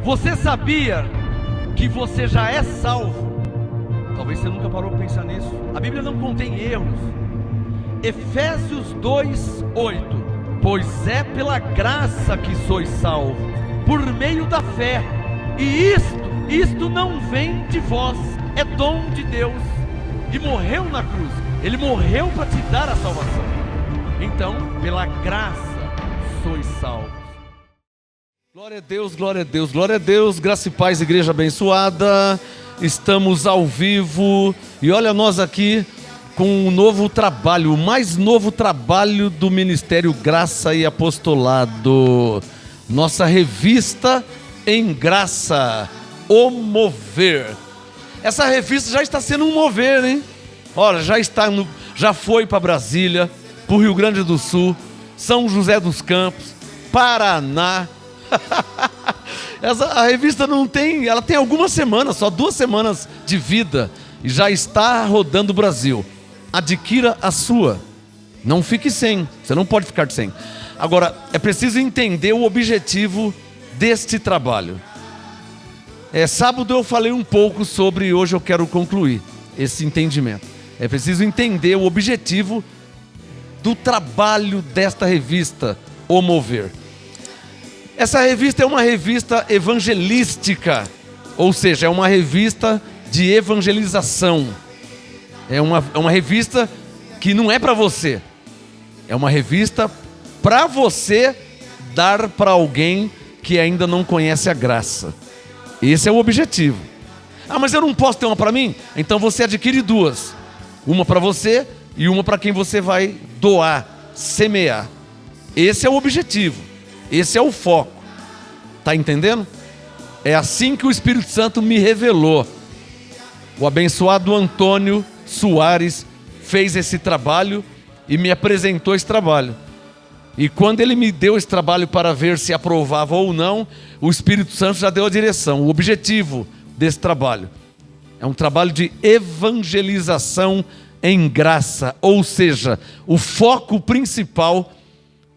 Você sabia que você já é salvo? Talvez você nunca parou para pensar nisso. A Bíblia não contém erros. Efésios 2:8. Pois é pela graça que sois salvos, por meio da fé. E isto não vem de vós, é dom de Deus. E morreu na cruz. Ele morreu para te dar a salvação. Então, pela graça sois salvos. Glória a Deus, glória a Deus, glória a Deus. Graça e paz, igreja abençoada. Estamos ao vivo. E olha nós aqui com um novo trabalho, o mais novo trabalho do Ministério Graça e Apostolado. Nossa revista em graça, O Mover. Essa revista já está sendo um mover, hein? Olha, já foi para Brasília, para o Rio Grande do Sul, São José dos Campos, Paraná. A revista ela tem algumas semanas, só 2 semanas de vida, e já está rodando o Brasil. Adquira a sua, não fique sem, você não pode ficar sem. Agora, é preciso entender o objetivo deste trabalho. Sábado eu falei um pouco sobre, e hoje eu quero concluir esse entendimento. É preciso entender o objetivo do trabalho desta revista, O Mover. Essa revista é uma revista evangelística, ou seja, é uma revista de evangelização. É uma revista que não é para você, é uma revista para você dar para alguém que ainda não conhece a graça. Esse é o objetivo. Mas eu não posso ter uma para mim? Então você adquire 2. Uma para você e uma para quem você vai doar, semear. Esse é o objetivo. Esse é o foco. Está entendendo? É assim que o Espírito Santo me revelou. O abençoado Antônio Soares fez esse trabalho e me apresentou esse trabalho. E quando ele me deu esse trabalho para ver se aprovava ou não, o Espírito Santo já deu a direção, o objetivo desse trabalho. É um trabalho de evangelização em graça, ou seja, o foco principal,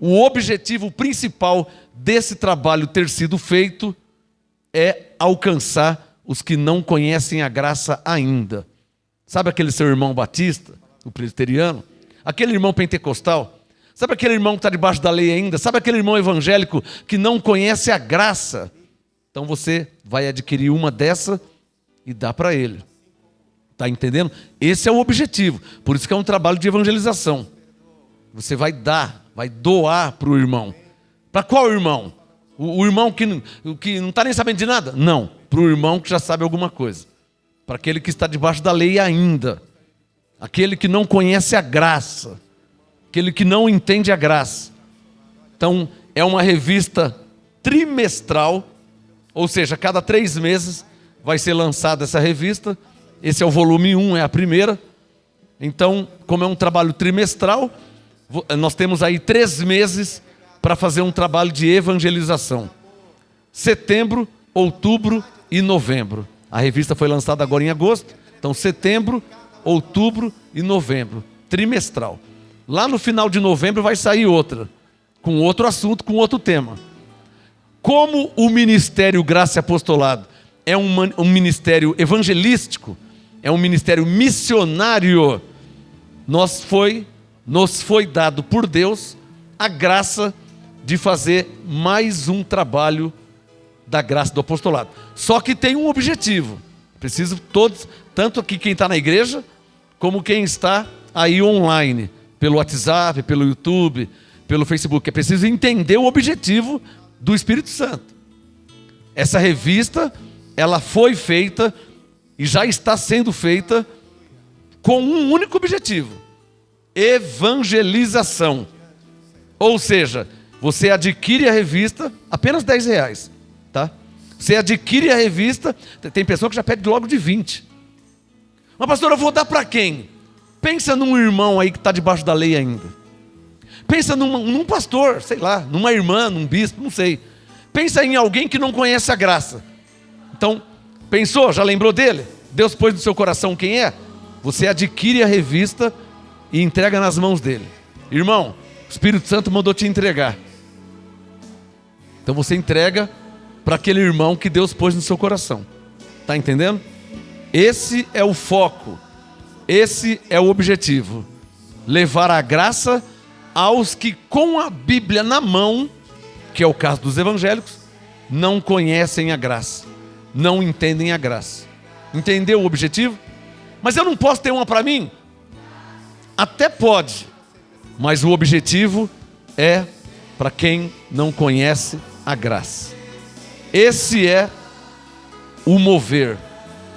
o objetivo principal desse trabalho ter sido feito é alcançar os que não conhecem a graça ainda. Sabe aquele seu irmão batista, o presbiteriano? Aquele irmão pentecostal? Sabe aquele irmão que está debaixo da lei ainda? Sabe aquele irmão evangélico que não conhece a graça? Então você vai adquirir uma dessa e dá para ele. Está entendendo? Esse é o objetivo. Por isso que é um trabalho de evangelização. Você vai doar para o irmão. Para qual irmão? O irmão que não está nem sabendo de nada? Não, para o irmão que já sabe alguma coisa. Para aquele que está debaixo da lei ainda. Aquele que não conhece a graça. Aquele que não entende a graça. Então, é uma revista trimestral, ou seja, a cada 3 meses vai ser lançada essa revista. Esse é o volume 1, é a primeira. Então, como é um trabalho trimestral, nós temos aí 3 meses para fazer um trabalho de evangelização. Setembro, outubro e novembro. A revista foi lançada agora em agosto. Então, setembro, outubro e novembro. Trimestral. Lá no final de novembro vai sair outra, com outro assunto, com outro tema. Como o Ministério Graça e Apostolado é um ministério evangelístico, é um ministério missionário, nos foi dado por Deus a graça de fazer mais um trabalho da graça do apostolado. Só que tem um objetivo. Preciso todos, tanto aqui quem está na igreja, como quem está aí online, pelo WhatsApp, pelo YouTube, pelo Facebook. É preciso entender o objetivo do Espírito Santo. Essa revista, ela foi feita e já está sendo feita com um único objetivo: evangelização. Ou seja, você adquire a revista apenas R$10, tá? Você adquire a revista, tem pessoa que já pede logo de 20. Mas pastor, eu vou dar para quem? Pensa num irmão aí que está debaixo da lei ainda. Pensa num pastor, sei lá, numa irmã, num bispo, não sei. Pensa em alguém que não conhece a graça. Então, pensou? Já lembrou dele? Deus pôs no seu coração quem é? Você adquire a revista e entrega nas mãos dele. Irmão, o Espírito Santo mandou te entregar. Então você entrega para aquele irmão que Deus pôs no seu coração. Está entendendo? Esse é o foco. Esse é o objetivo. Levar a graça aos que com a Bíblia na mão, que é o caso dos evangélicos, não conhecem a graça, não entendem a graça. Entendeu o objetivo? Mas eu não posso ter uma para mim? Até pode, mas o objetivo é para quem não conhece a graça. Esse é o mover.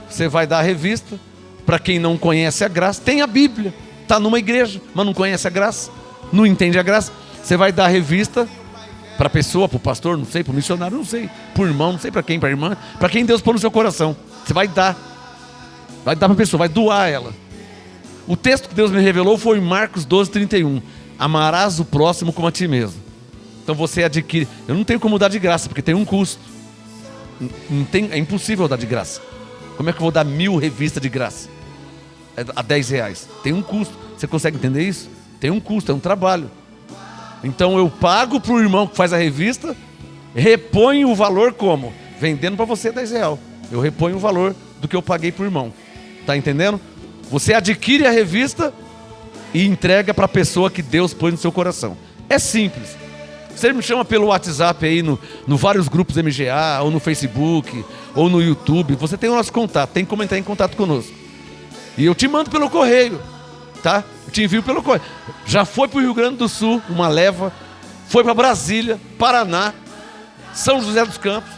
Você vai dar a revista para quem não conhece a graça. Tem a Bíblia, está numa igreja, mas não conhece a graça, não entende a graça. Você vai dar a revista para a pessoa, para o pastor, não sei, para o missionário, não sei, para o irmão, não sei para quem, para a irmã, para quem Deus pôr no seu coração. Você vai dar para a pessoa, vai doar ela. O texto que Deus me revelou foi em Marcos 12:31. Amarás o próximo como a ti mesmo. Então você adquire. Eu não tenho como dar de graça, porque tem um custo. Não tem, é impossível dar de graça. Como é que eu vou dar 1000 revistas de graça? A R$10. Tem um custo. Você consegue entender isso? Tem um custo, é um trabalho. Então eu pago para o irmão que faz a revista, reponho o valor como? Vendendo para você R$10. Eu reponho o valor do que eu paguei para o irmão. Está entendendo? Você adquire a revista e entrega para a pessoa que Deus pôs no seu coração. É simples. Você me chama pelo WhatsApp aí, no vários grupos MGA, ou no Facebook, ou no YouTube. Você tem o nosso contato, tem como entrar em contato conosco. E eu te mando pelo correio, tá? Eu te envio pelo correio. Já foi para o Rio Grande do Sul, uma leva. Foi para Brasília, Paraná, São José dos Campos.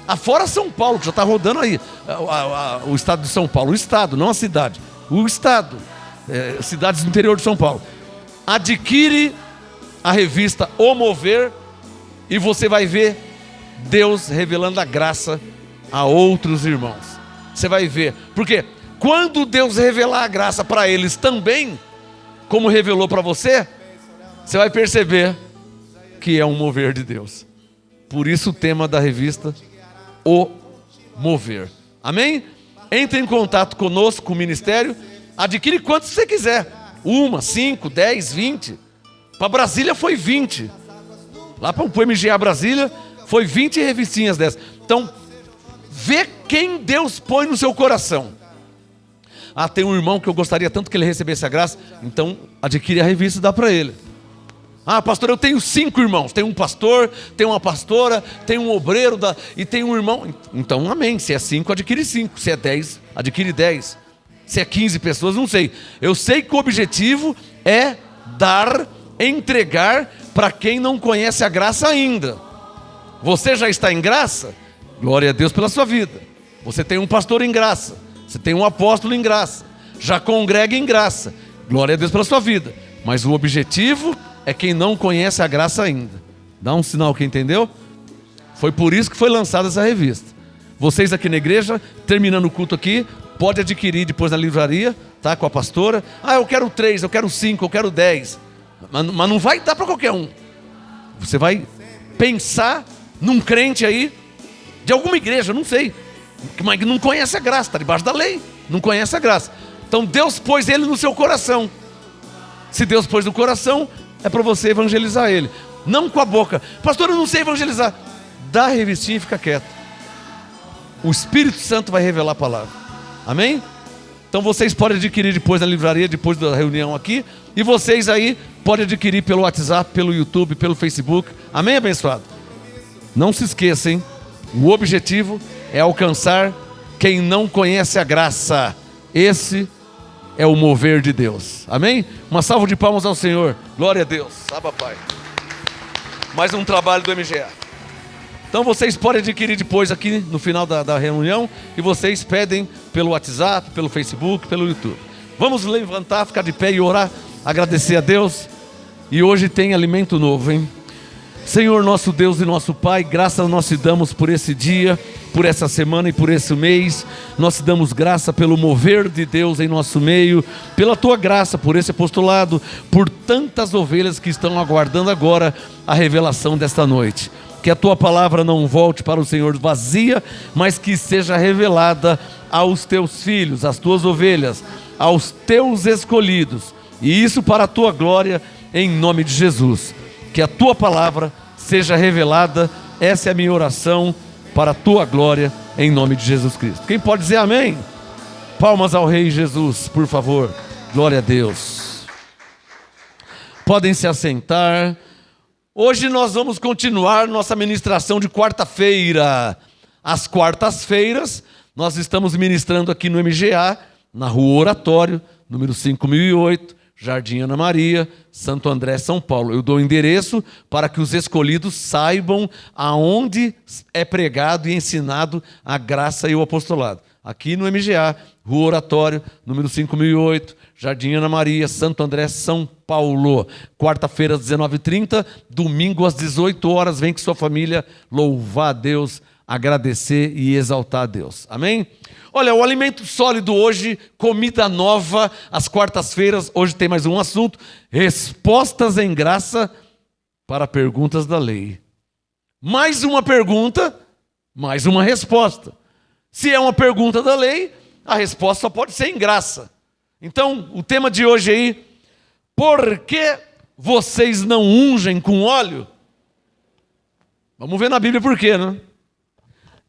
Afora São Paulo, que já está rodando aí. O estado de São Paulo. O estado, não a cidade. O estado. Cidades do interior de São Paulo. Adquire a revista O Mover e você vai ver Deus revelando a graça a outros irmãos. Você vai ver. Porque quando Deus revelar a graça para eles também, como revelou para você, você vai perceber que é um mover de Deus. Por isso o tema da revista, O Mover. Amém? Entre em contato conosco, com o ministério. Adquire quantos você quiser. 1, 5, 10, 20. Para Brasília foi 20. Lá para o MGA Brasília foi 20 revistinhas dessas. Então, vê quem Deus põe no seu coração. Ah, tem um irmão que eu gostaria tanto que ele recebesse a graça. Então, adquire a revista e dá para ele. Ah, pastor, eu tenho 5 irmãos. Tem um pastor, tem uma pastora, tem um obreiro e tem um irmão. Então, amém. Se é 5, adquire 5. Se é 10, adquire 10. Se é 15 pessoas, não sei. Eu sei que o objetivo é dar, entregar para quem não conhece a graça ainda. Você já está em graça? Glória a Deus pela sua vida. Você tem um pastor em graça. Você tem um apóstolo em graça. Já congrega em graça. Glória a Deus pela sua vida. Mas o objetivo é quem não conhece a graça ainda. Dá um sinal que entendeu? Foi por isso que foi lançada essa revista. Vocês aqui na igreja, terminando o culto aqui, pode adquirir depois na livraria, tá? Com a pastora. Ah, eu quero 3, eu quero 5, eu quero 10. Mas não vai dar para qualquer um. Você vai pensar num crente aí, de alguma igreja, não sei, mas não conhece a graça, está debaixo da lei, não conhece a graça. Então Deus pôs ele no seu coração. Se Deus pôs no coração, é para você evangelizar ele. Não com a boca. Pastor, eu não sei evangelizar. Dá a revistinha e fica quieto. O Espírito Santo vai revelar a palavra. Amém? Então vocês podem adquirir depois na livraria, depois da reunião aqui. E vocês aí podem adquirir pelo WhatsApp, pelo YouTube, pelo Facebook. Amém, abençoado? Não se esqueçam, hein? O objetivo é alcançar quem não conhece a graça. Esse é o mover de Deus. Amém? Uma salva de palmas ao Senhor. Glória a Deus. Abba, Pai. Mais um trabalho do MGA. Então vocês podem adquirir depois aqui no final da reunião. E vocês pedem pelo WhatsApp, pelo Facebook, pelo YouTube. Vamos levantar, ficar de pé e orar. Agradecer a Deus. E hoje tem alimento novo, hein? Senhor, nosso Deus e nosso Pai, graças nós te damos por esse dia, por essa semana e por esse mês. Nós te damos graça pelo mover de Deus em nosso meio, pela tua graça, por esse apostolado, por tantas ovelhas que estão aguardando agora a revelação desta noite. Que a tua palavra não volte para o Senhor vazia, mas que seja revelada aos teus filhos, às tuas ovelhas, aos teus escolhidos. E isso para a tua glória, em nome de Jesus. Que a tua palavra seja revelada. Essa é a minha oração para a tua glória, em nome de Jesus Cristo. Quem pode dizer amém? Palmas ao Rei Jesus, por favor. Glória a Deus. Podem se assentar. Hoje nós vamos continuar nossa ministração de quarta-feira. Às quartas-feiras, nós estamos ministrando aqui no MGA, na Rua Oratório, número 5008, Jardim Ana Maria, Santo André, São Paulo. Eu dou o endereço para que os escolhidos saibam aonde é pregado e ensinado a graça e o apostolado. Aqui no MGA, Rua Oratório, número 5008, Jardim Ana Maria, Santo André, São Paulo. Quarta-feira, às 19h30, domingo, às 18 horas. Vem com sua família louvar a Deus, agradecer e exaltar a Deus. Amém? Olha, o alimento sólido hoje, comida nova, às quartas-feiras. Hoje tem mais um assunto: respostas em graça para perguntas da lei. Mais uma pergunta, mais uma resposta. Se é uma pergunta da lei, a resposta só pode ser em graça. Então, o tema de hoje aí: por que vocês não ungem com óleo? Vamos ver na Bíblia por quê, né?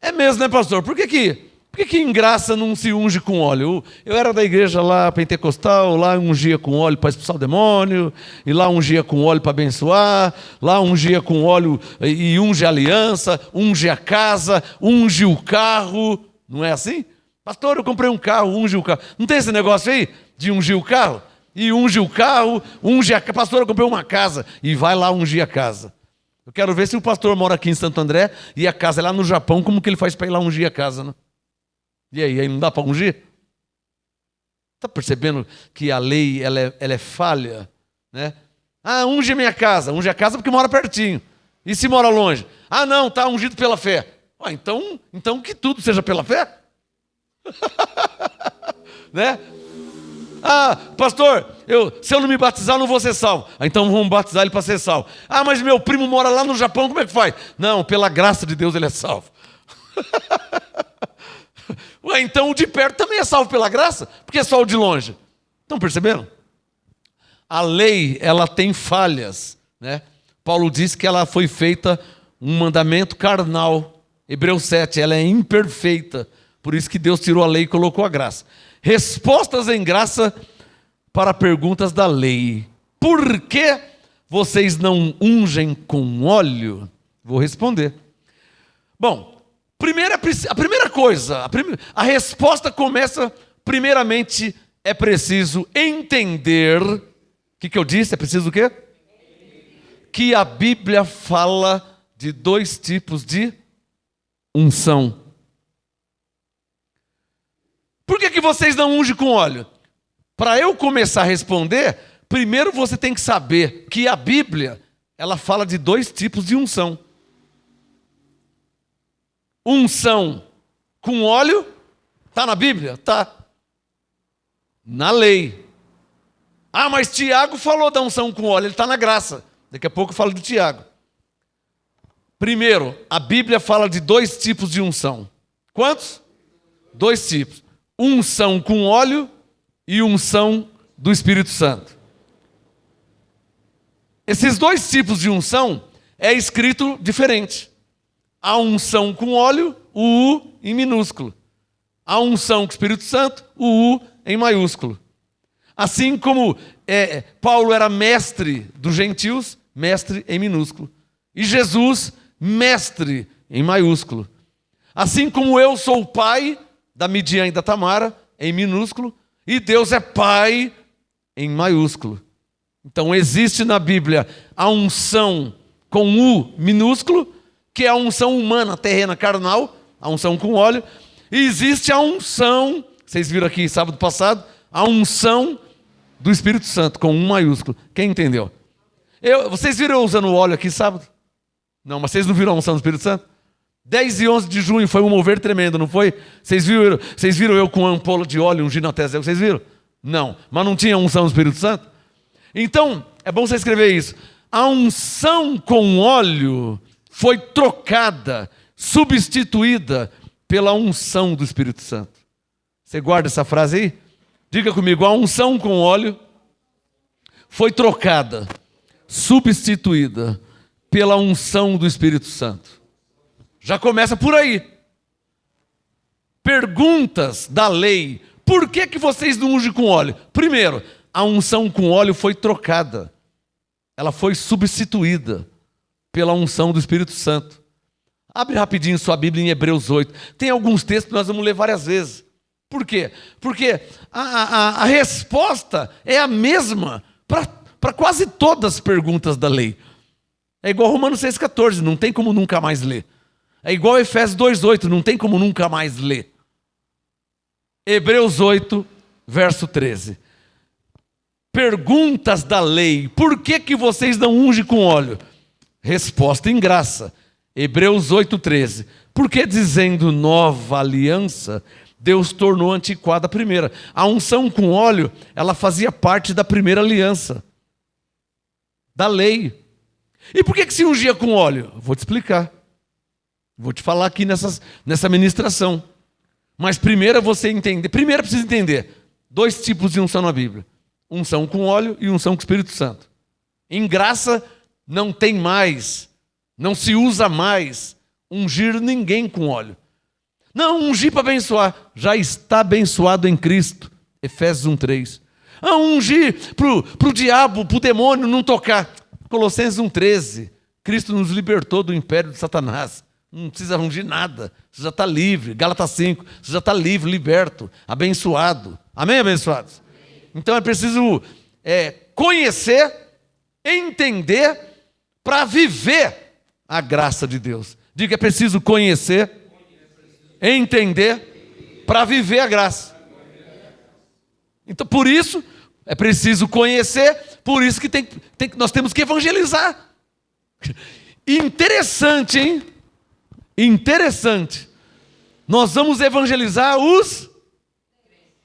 É mesmo, né, pastor? Por que em graça não se unge com óleo? Eu era da igreja lá pentecostal, lá ungia com óleo para expulsar o demônio, e lá ungia com óleo para abençoar, lá ungia com óleo e unge a aliança, unge a casa, unge o carro. Não é assim? Pastor, eu comprei um carro, unge o carro. Não tem esse negócio aí de ungir o carro? E unge o carro, unge a casa. Pastor, eu comprei uma casa e vai lá ungir a casa. Eu quero ver se o pastor mora aqui em Santo André e a casa é lá no Japão, como que ele faz para ir lá ungir a casa, né? E aí não dá para ungir? Está percebendo que a lei ela é falha? Né? Ah, unge minha casa. Unge a casa porque mora pertinho. E se mora longe? Ah, não, está ungido pela fé. Ah, então que tudo seja pela fé? Né? Ah, pastor, se eu não me batizar, eu não vou ser salvo. Ah, então vamos batizar ele para ser salvo. Ah, mas meu primo mora lá no Japão, como é que faz? Não, pela graça de Deus ele é salvo. Ué, então o de perto também é salvo pela graça? Porque é só o de longe. Estão percebendo? A lei, ela tem falhas, né? Paulo diz que ela foi feita um mandamento carnal. Hebreus 7, ela é imperfeita. Por isso que Deus tirou a lei e colocou a graça. Respostas em graça para perguntas da lei. Por que vocês não ungem com óleo? Vou responder. Bom, a primeira coisa, a resposta começa, primeiramente, é preciso entender. O que eu disse? É preciso o quê? Que a Bíblia fala de dois tipos de unção. Por que vocês não ungem com óleo? Para eu começar a responder, primeiro você tem que saber que a Bíblia, ela fala de dois tipos de unção. Unção com óleo, está na Bíblia? Está. Na lei. Ah, mas Tiago falou da unção com óleo, ele está na graça. Daqui a pouco eu falo de Tiago. Primeiro, a Bíblia fala de dois tipos de unção. Quantos? Dois tipos. Unção com óleo e unção do Espírito Santo. Esses dois tipos de unção é escrito diferente. A unção com óleo, o U em minúsculo. A unção com o Espírito Santo, o U em maiúsculo. Assim como Paulo era mestre dos gentios, mestre em minúsculo. E Jesus, mestre em maiúsculo. Assim como eu sou o pai da Midian e da Tamara, em minúsculo, e Deus é pai em maiúsculo. Então existe na Bíblia a unção com U minúsculo, que é a unção humana, terrena, carnal, a unção com óleo, e existe a unção, vocês viram aqui sábado passado, a unção do Espírito Santo, com um maiúsculo. Quem entendeu? Vocês viram eu usando óleo aqui sábado? Não, mas vocês não viram a unção do Espírito Santo? 10 e 11 de junho foi um mover tremendo, não foi? Vocês viram eu com ampola de óleo ungindo a testa? Vocês viram? Não, mas não tinha unção do Espírito Santo? Então, é bom você escrever isso. A unção com óleo foi trocada, substituída pela unção do Espírito Santo. Você guarda essa frase aí? Diga comigo, a unção com óleo foi trocada, substituída pela unção do Espírito Santo. Já começa por aí. Perguntas da lei. Por que vocês não ungem com óleo? Primeiro, a unção com óleo foi trocada. Ela foi substituída pela unção do Espírito Santo. Abre rapidinho sua Bíblia em Hebreus 8. Tem alguns textos que nós vamos ler várias vezes. Por quê? Porque a resposta é a mesma para quase todas as perguntas da lei. É igual Romanos 6,14, não tem como nunca mais ler. É igual Efésios 2,8, não tem como nunca mais ler. Hebreus 8, verso 13. Perguntas da lei. Por que vocês não ungem com óleo? Resposta em graça. Hebreus 8, 13. Porque dizendo nova aliança, Deus tornou antiquada a primeira. A unção com óleo, ela fazia parte da primeira aliança. Da lei. E por que se ungia com óleo? Vou te explicar. Vou te falar aqui nessa ministração. Mas primeiro você entender. Primeiro precisa entender. 2 tipos de unção na Bíblia. Unção com óleo e unção com o Espírito Santo. Em graça não tem mais. Não se usa mais ungir ninguém com óleo. Não, ungir para abençoar. Já está abençoado em Cristo. Efésios 1,3. Ungir para o diabo, para o demônio não tocar. Colossenses 1,13. Cristo nos libertou do império de Satanás. Não precisa ungir nada. Você já está livre. Gálatas 5. Você já está livre, liberto, abençoado. Amém, abençoados? Então é preciso conhecer, entender, para viver a graça de Deus. Diga, é preciso conhecer, entender, para viver a graça. Então, por isso, é preciso conhecer, por isso que nós temos que evangelizar. Interessante, hein? Interessante. Nós vamos evangelizar os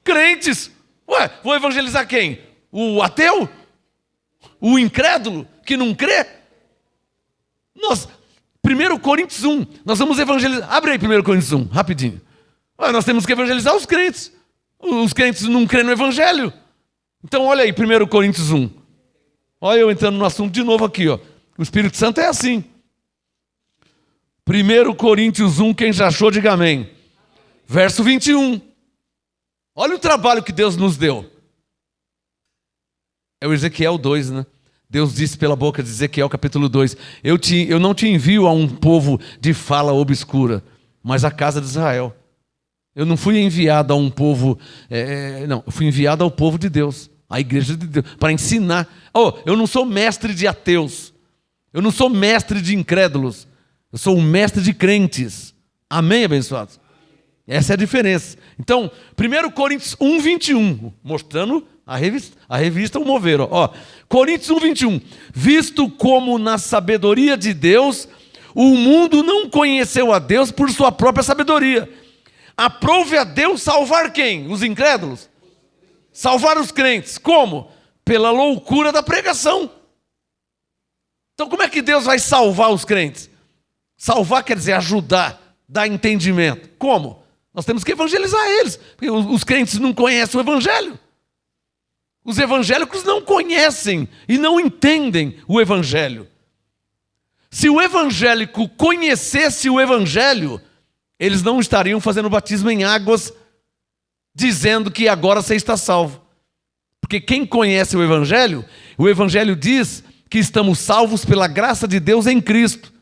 crentes. Ué, vou evangelizar quem? O ateu? O incrédulo que não crê? 1 Coríntios 1, nós vamos evangelizar. Abre aí 1 Coríntios 1, rapidinho. Ué, nós temos que evangelizar os crentes. Os crentes não creem no evangelho. Então olha aí 1 Coríntios 1. Olha eu entrando no assunto de novo aqui, ó. O Espírito Santo é assim. 1 Coríntios 1, quem já achou, diga amém. Verso 21. Olha o trabalho que Deus nos deu. É o Ezequiel 2, né? Deus disse pela boca de Ezequiel, capítulo 2, eu não te envio a um povo de fala obscura, mas a casa de Israel. Eu não fui enviado a um povo, não, eu fui enviado ao povo de Deus, à igreja de Deus, para ensinar. Eu não sou mestre de ateus, eu não sou mestre de incrédulos, eu sou um mestre de crentes. Amém, abençoados? Essa é a diferença. Então, 1 Coríntios 1, 21, mostrando a revista O Mover. Coríntios 1, 21. Visto como na sabedoria de Deus, o mundo não conheceu a Deus por sua própria sabedoria. Aprove a Deus salvar quem? Os incrédulos? Salvar os crentes. Como? Pela loucura da pregação. Então, como é que Deus vai salvar os crentes? Salvar quer dizer ajudar, dar entendimento. Como? Nós temos que evangelizar eles, porque os crentes não conhecem o evangelho. Os evangélicos não conhecem e não entendem o evangelho. Se o evangélico conhecesse o evangelho, eles não estariam fazendo batismo em águas, dizendo que agora você está salvo. Porque quem conhece o evangelho diz que estamos salvos pela graça de Deus em Cristo,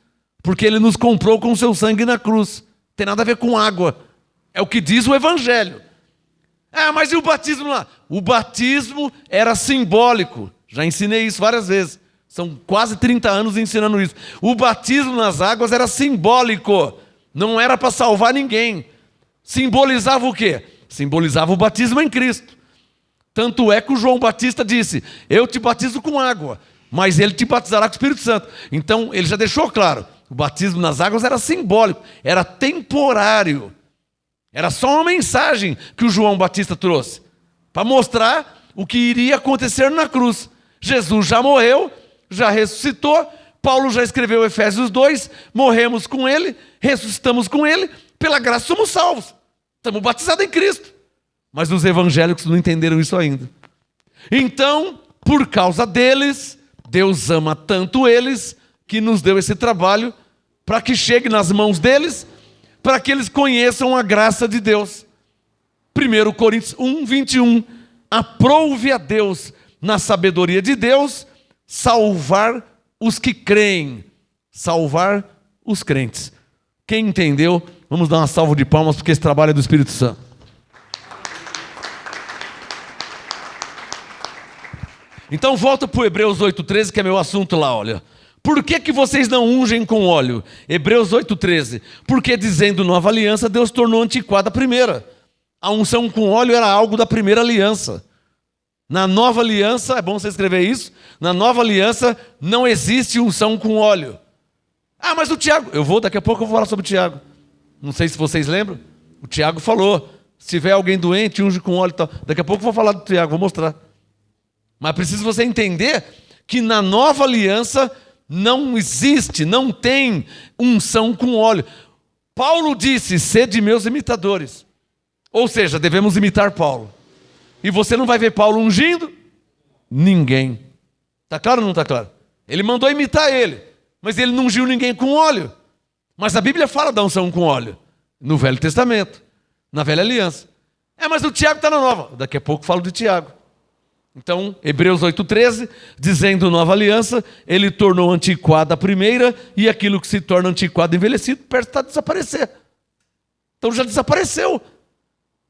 porque Ele nos comprou com o seu sangue na cruz. Não tem nada a ver com água. É o que diz o evangelho. Mas e o batismo lá? O batismo era simbólico. Já ensinei isso várias vezes. São quase 30 anos ensinando isso. O batismo nas águas era simbólico. Não era para salvar ninguém. Simbolizava o quê? Simbolizava o batismo em Cristo. Tanto é que o João Batista disse, eu te batizo com água, mas ele te batizará com o Espírito Santo. Então ele já deixou claro, o batismo nas águas era simbólico, era temporário. Era só uma mensagem que o João Batista trouxe, para mostrar o que iria acontecer na cruz. Jesus já morreu, já ressuscitou, Paulo já escreveu Efésios 2, morremos com ele, ressuscitamos com ele, pela graça somos salvos. Estamos batizados em Cristo. Mas os evangélicos não entenderam isso ainda. Então, por causa deles, Deus ama tanto eles, que nos deu esse trabalho para que chegue nas mãos deles, para que eles conheçam a graça de Deus. 1 Coríntios 1, 21. Aprove a Deus, na sabedoria de Deus, salvar os que creem. Salvar os crentes. Quem entendeu, vamos dar uma salva de palmas, porque esse trabalho é do Espírito Santo. Então volta para o Hebreus 8,13, que é meu assunto lá, olha. Por que vocês não ungem com óleo? Hebreus 8,13. Porque dizendo nova aliança, Deus tornou antiquada a primeira. A unção com óleo era algo da primeira aliança. Na nova aliança, é bom você escrever isso, na nova aliança não existe unção com óleo. Ah, mas o Tiago, daqui a pouco eu vou falar sobre o Tiago. Não sei se vocês lembram. O Tiago falou, se tiver alguém doente, unge com óleo e tal. Daqui a pouco eu vou falar do Tiago, vou mostrar. Mas preciso você entender que na nova aliança não existe, não tem unção com óleo. Paulo disse, sede meus imitadores. Ou seja, devemos imitar Paulo. E você não vai ver Paulo ungindo? Ninguém. Está claro ou não está claro? Ele mandou imitar ele, mas ele não ungiu ninguém com óleo. Mas a Bíblia fala da unção com óleo. No Velho Testamento, na Velha Aliança. Mas o Tiago está na nova. Daqui a pouco falo de Tiago. Então, Hebreus 8,13, dizendo nova aliança, ele tornou antiquada a primeira, e aquilo que se torna antiquado e envelhecido, perto de desaparecer. Então já desapareceu.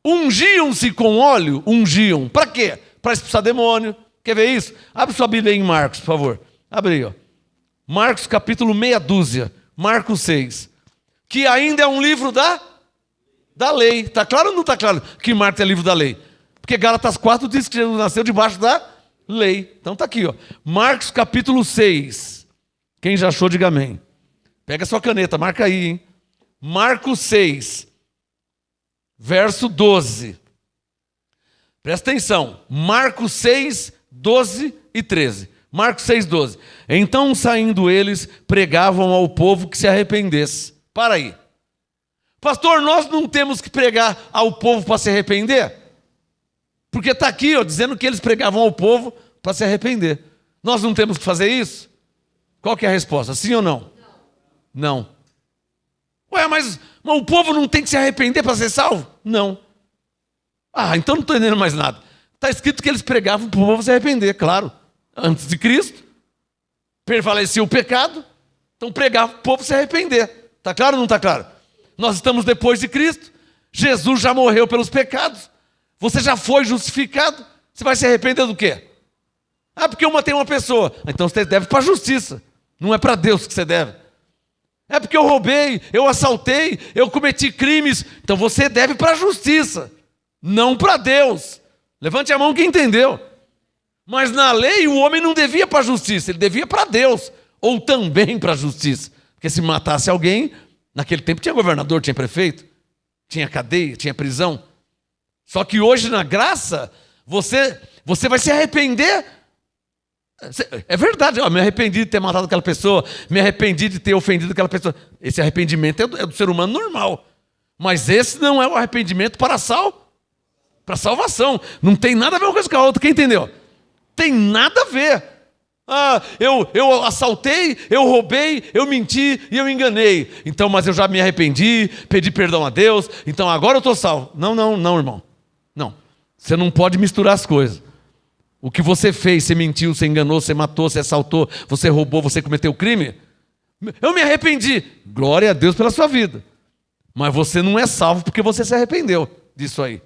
Ungiam-se com óleo, ungiam. Para quê? Para expulsar demônio. Quer ver isso? Abre sua Bíblia aí em Marcos, por favor. Abre aí, ó. Marcos capítulo meia dúzia, Marcos 6. Que ainda é um livro da lei. Está claro ou não está claro que Marcos é livro da lei? Porque Gálatas 4 diz que Jesus nasceu debaixo da lei. Então está aqui, ó. Marcos capítulo 6. Quem já achou, diga amém. Pega a sua caneta, marca aí, hein? Marcos 6, verso 12. Presta atenção. Marcos 6, 12 e 13. Marcos 6, 12. Então, saindo eles, pregavam ao povo que se arrependesse. Para aí. Pastor, nós não temos que pregar ao povo para se arrepender? Porque está aqui, ó, dizendo que eles pregavam ao povo para se arrepender. Nós não temos que fazer isso? Qual que é a resposta? Sim ou não? Não. Ué, mas o povo não tem que se arrepender para ser salvo? Não. Então não estou entendendo mais nada. Está escrito que eles pregavam para o povo se arrepender, claro. Antes de Cristo, prevalecia o pecado, então pregava para o povo se arrepender. Está claro ou não está claro? Nós estamos depois de Cristo, Jesus já morreu pelos pecados, você já foi justificado, você vai se arrepender do quê? Porque eu matei uma pessoa. Então você deve para a justiça, não é para Deus que você deve. Porque eu roubei, eu assaltei, eu cometi crimes, então você deve para a justiça, não para Deus. Levante a mão quem entendeu. Mas na lei o homem não devia para a justiça, ele devia para Deus, ou também para a justiça. Porque se matasse alguém, naquele tempo tinha governador, tinha prefeito, tinha cadeia, tinha prisão. Só que hoje na graça, você vai se arrepender. É verdade, eu me arrependi de ter matado aquela pessoa, me arrependi de ter ofendido aquela pessoa. Esse arrependimento é do ser humano normal. Mas esse não é o arrependimento para salvação. Não tem nada a ver uma coisa com a outra, quem entendeu? Tem nada a ver. Eu assaltei, eu roubei, eu menti e eu enganei. Então, mas eu já me arrependi, pedi perdão a Deus, então agora eu estou salvo. Não, irmão. Não. Você não pode misturar as coisas. O que você fez, você mentiu, você enganou, você matou, você assaltou, você roubou, você cometeu crime. Eu me arrependi. Glória a Deus pela sua vida. Mas você não é salvo porque você se arrependeu disso aí.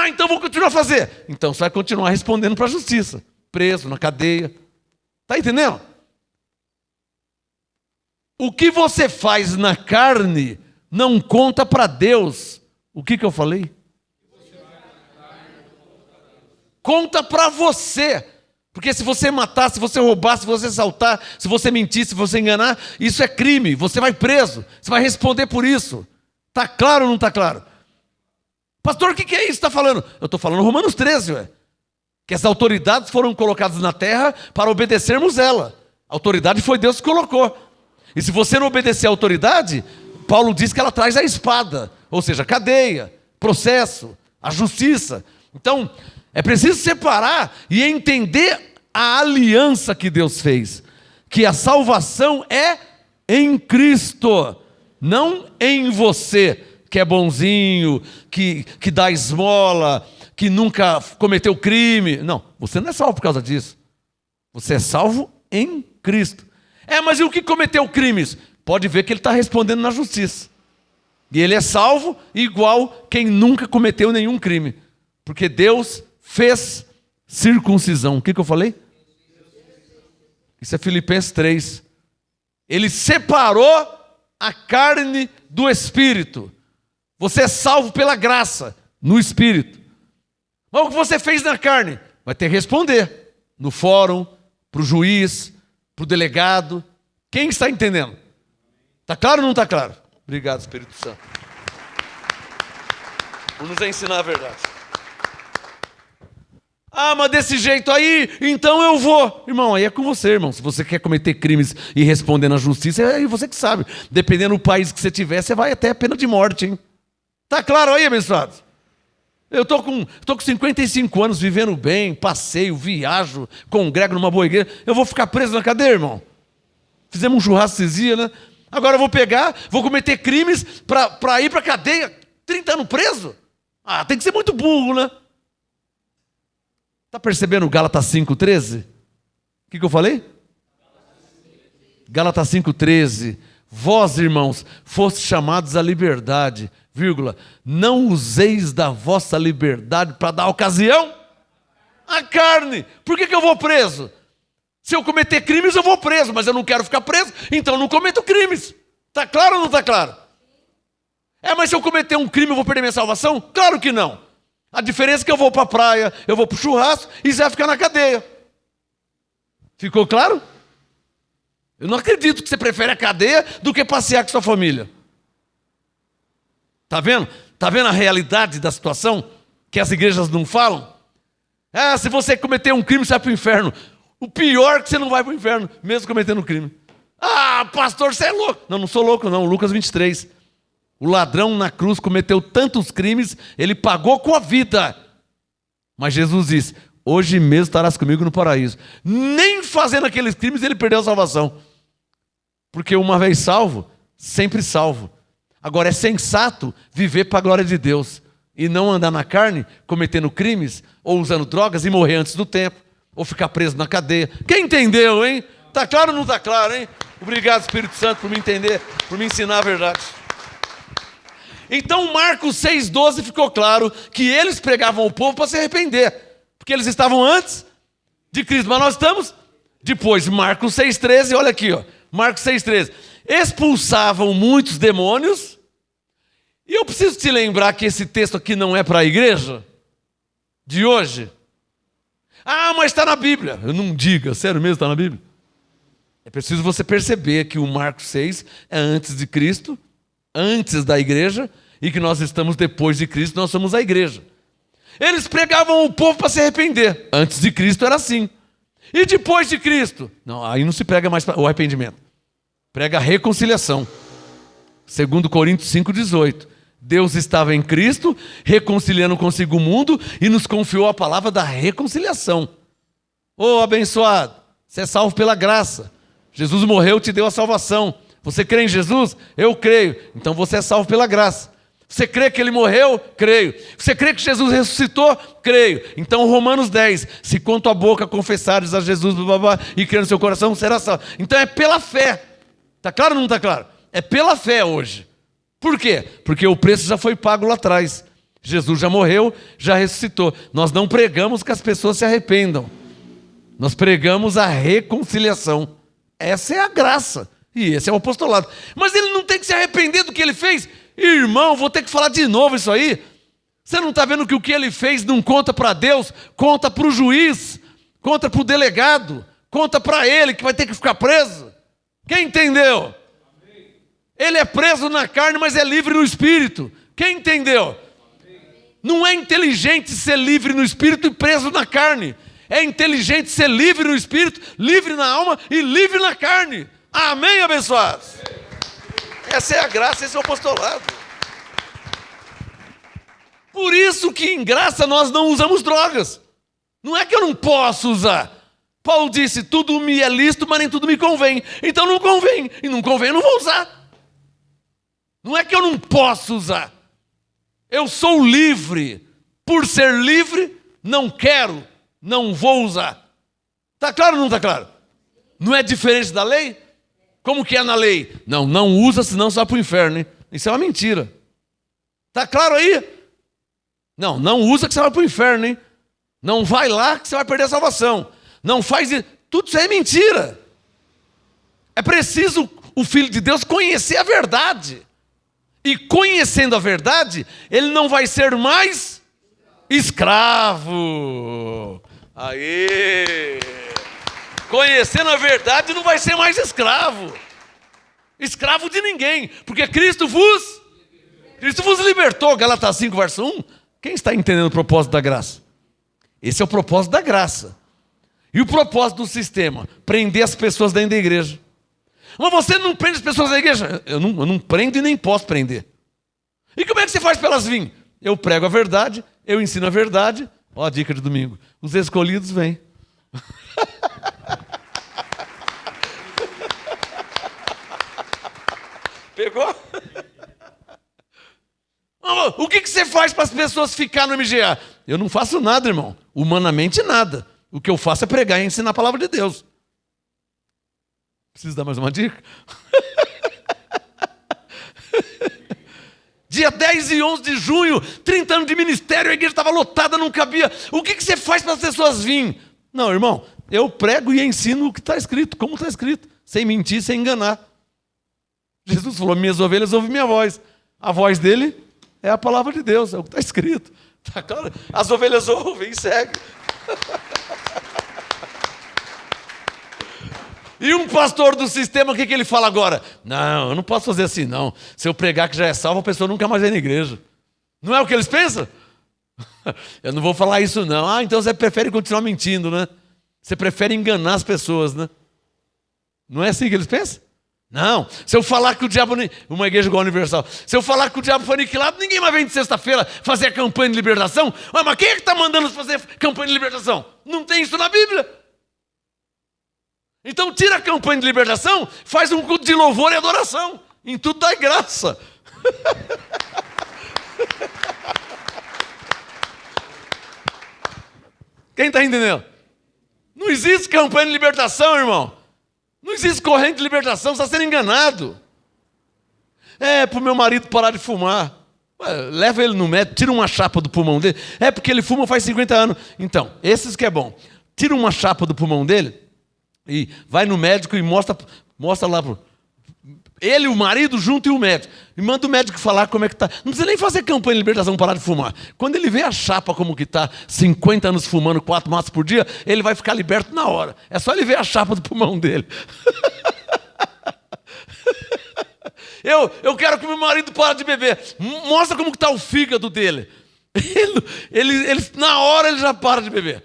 Então vou continuar a fazer. Então você vai continuar respondendo para a justiça. Preso, na cadeia. Está entendendo? O que você faz na carne não conta para Deus. O que eu falei? Conta para você. Porque se você matar, se você roubar, se você assaltar, se você mentir, se você enganar, isso é crime. Você vai preso. Você vai responder por isso. Está claro ou não está claro? Pastor, o que é isso que está falando? Eu estou falando Romanos 13, ué. Que as autoridades foram colocadas na terra para obedecermos ela. A autoridade foi Deus que colocou. E se você não obedecer a autoridade, Paulo diz que ela traz a espada. Ou seja, cadeia, processo, a justiça. Então, é preciso separar e entender a aliança que Deus fez. Que a salvação é em Cristo, não em você, que é bonzinho, que dá esmola, que nunca cometeu crime. Não, você não é salvo por causa disso. Você é salvo em Cristo. Mas e o que cometeu crimes? Pode ver que ele está respondendo na justiça. E ele é salvo igual quem nunca cometeu nenhum crime. Porque Deus fez circuncisão. O que eu falei? Isso é Filipenses 3. Ele separou a carne do espírito. Você é salvo pela graça, no espírito. Mas o que você fez na carne? Vai ter que responder. No fórum, para o juiz, para o delegado. Quem está entendendo? Está claro ou não está claro? Obrigado, Espírito Santo. Por nos ensinar a verdade. Mas desse jeito aí, então eu vou. Irmão, aí é com você, irmão. Se você quer cometer crimes e responder na justiça, é você que sabe. Dependendo do país que você tiver, você vai até a pena de morte, hein? Tá claro aí, abençoado? Eu tô com 55 anos, vivendo bem, passeio, viajo, congrego numa boa igreja. Eu vou ficar preso na cadeia, irmão? Fizemos um churrasco esses dias, né? Agora eu vou cometer crimes para ir para a cadeia, 30 anos preso? Tem que ser muito burro, né? Está percebendo Gálatas 5,13? O que eu falei? Gálatas 5,13. Vós, irmãos, fostes chamados à liberdade, vírgula, não useis da vossa liberdade para dar ocasião à carne. Por que eu vou preso? Se eu cometer crimes, eu vou preso, mas eu não quero ficar preso, então eu não cometo crimes. Está claro ou não está claro? Mas se eu cometer um crime, eu vou perder minha salvação? Claro que não. A diferença é que eu vou para a praia, eu vou para o churrasco e você vai ficar na cadeia. Ficou claro? Eu não acredito que você prefere a cadeia do que passear com sua família. Está vendo? Está vendo a realidade da situação que as igrejas não falam? Se você cometer um crime, você vai para o inferno. O pior é que você não vai para o inferno, mesmo cometendo um crime. Pastor, você é louco. Não sou louco não, Lucas 23. O ladrão na cruz cometeu tantos crimes, ele pagou com a vida. Mas Jesus diz, hoje mesmo estarás comigo no paraíso. Nem fazendo aqueles crimes ele perdeu a salvação. Porque uma vez salvo, sempre salvo. Agora é sensato viver para a glória de Deus. E não andar na carne, cometendo crimes, ou usando drogas e morrer antes do tempo. Ou ficar preso na cadeia. Quem entendeu, hein? Está claro ou não está claro, hein? Obrigado, Espírito Santo, por me entender, por me ensinar a verdade. Então, Marcos 6,12 ficou claro que eles pregavam o povo para se arrepender. Porque eles estavam antes de Cristo, mas nós estamos depois. Marcos 6,13, olha aqui, ó. Marcos 6,13. Expulsavam muitos demônios. E eu preciso te lembrar que esse texto aqui não é para a igreja de hoje. Mas está na Bíblia. Eu não diga, sério mesmo, está na Bíblia? É preciso você perceber que o Marcos 6 é antes de Cristo, antes da igreja, e que nós estamos depois de Cristo, nós somos a igreja. Eles pregavam o povo para se arrepender. Antes de Cristo era assim. E depois de Cristo? Não, aí não se prega mais o arrependimento. Prega a reconciliação. 2 Coríntios 5,18. Deus estava em Cristo, reconciliando consigo o mundo e nos confiou a palavra da reconciliação. Abençoado, você é salvo pela graça. Jesus morreu e te deu a salvação. Você crê em Jesus? Eu creio. Então você é salvo pela graça. Você crê que ele morreu? Creio. Você crê que Jesus ressuscitou? Creio. Então Romanos 10. Se com tua boca confessares a Jesus e crer no seu coração, será salvo. Então é pela fé. Está claro ou não está claro? É pela fé hoje. Por quê? Porque o preço já foi pago lá atrás. Jesus já morreu, já ressuscitou. Nós não pregamos que as pessoas se arrependam. Nós pregamos a reconciliação. Essa é a graça. E esse é o apostolado. Mas ele não tem que se arrepender do que ele fez? Irmão, vou ter que falar de novo isso aí. Você não está vendo que o que ele fez não conta para Deus, conta para o juiz, conta para o delegado, conta para ele que vai ter que ficar preso? Quem entendeu? Ele é preso na carne, mas é livre no espírito. Quem entendeu? Não é inteligente ser livre no espírito e preso na carne. É inteligente ser livre no espírito, livre na alma e livre na carne. Amém, abençoados? Essa é a graça, esse é o apostolado. Por isso que em graça nós não usamos drogas. Não é que eu não posso usar. Paulo disse, tudo me é lícito, mas nem tudo me convém. Então não convém. E não convém, eu não vou usar. Não é que eu não posso usar. Eu sou livre. Por ser livre, não quero, não vou usar. Está claro ou não está claro? Não é diferente da lei? Como que é na lei? Não, não usa, senão você vai para o inferno. Hein? Isso é uma mentira. Está claro aí? Não, não usa que você vai para o inferno. Hein? Não vai lá que você vai perder a salvação. Não faz isso. Tudo isso é mentira. É preciso o Filho de Deus conhecer a verdade. E conhecendo a verdade, ele não vai ser mais escravo. Aê! Conhecendo a verdade, não vai ser mais escravo. Escravo de ninguém. Porque Cristo vos libertou. Gálatas 5, verso 1. Quem está entendendo o propósito da graça? Esse é o propósito da graça. E o propósito do sistema? Prender as pessoas dentro da igreja. Mas você não prende as pessoas da igreja? Eu não prendo e nem posso prender. E como é que você faz para elas virem? Eu prego a verdade, eu ensino a verdade. Ó a dica de domingo. Os escolhidos vêm. Pegou? O que você faz para as pessoas ficarem no MGA? Eu não faço nada, irmão. Humanamente nada. O que eu faço é pregar e ensinar a palavra de Deus. Preciso dar mais uma dica? Dia 10 e 11 de junho, 30 anos de ministério, a igreja estava lotada, não cabia. O que você faz para as pessoas virem? Não, irmão, eu prego e ensino o que está escrito, como está escrito, sem mentir, sem enganar. Jesus falou, minhas ovelhas ouvem minha voz. A voz dele é a palavra de Deus, é o que está escrito. Tá claro? As ovelhas ouvem e seguem. E um pastor do sistema, o que ele fala agora? Não, eu não posso fazer assim, não. Se eu pregar que já é salvo, a pessoa nunca mais vem na igreja. Não é o que eles pensam? Eu não vou falar isso, não. Ah, então você prefere continuar mentindo, né? Você prefere enganar as pessoas, né? Não é assim que eles pensam? Não. Se eu falar que o diabo... Uma igreja igual a Universal. Se eu falar que o diabo foi aniquilado, ninguém mais vem de sexta-feira fazer a campanha de libertação. Mas quem é que está mandando fazer campanha de libertação? Não tem isso na Bíblia. Então tira a campanha de libertação, faz um culto de louvor e adoração. Em tudo dá graça. Quem está entendendo? Não existe campanha de libertação, irmão. Não existe corrente de libertação, você está sendo enganado. É para o meu marido parar de fumar. Leva ele no médico, tira uma chapa do pulmão dele. É porque ele fuma faz 50 anos. Então, esses que é bom. Tira uma chapa do pulmão dele. E vai no médico e mostra lá pro ele, o marido, junto e o médico. E manda o médico falar como é que está. Não precisa nem fazer campanha de libertação parar de fumar. Quando ele vê a chapa como que está, 50 anos fumando 4 maços por dia, ele vai ficar liberto na hora. É só ele ver a chapa do pulmão dele. Eu quero que meu marido pare de beber. Mostra como que está o fígado dele. Ele, na hora ele já para de beber.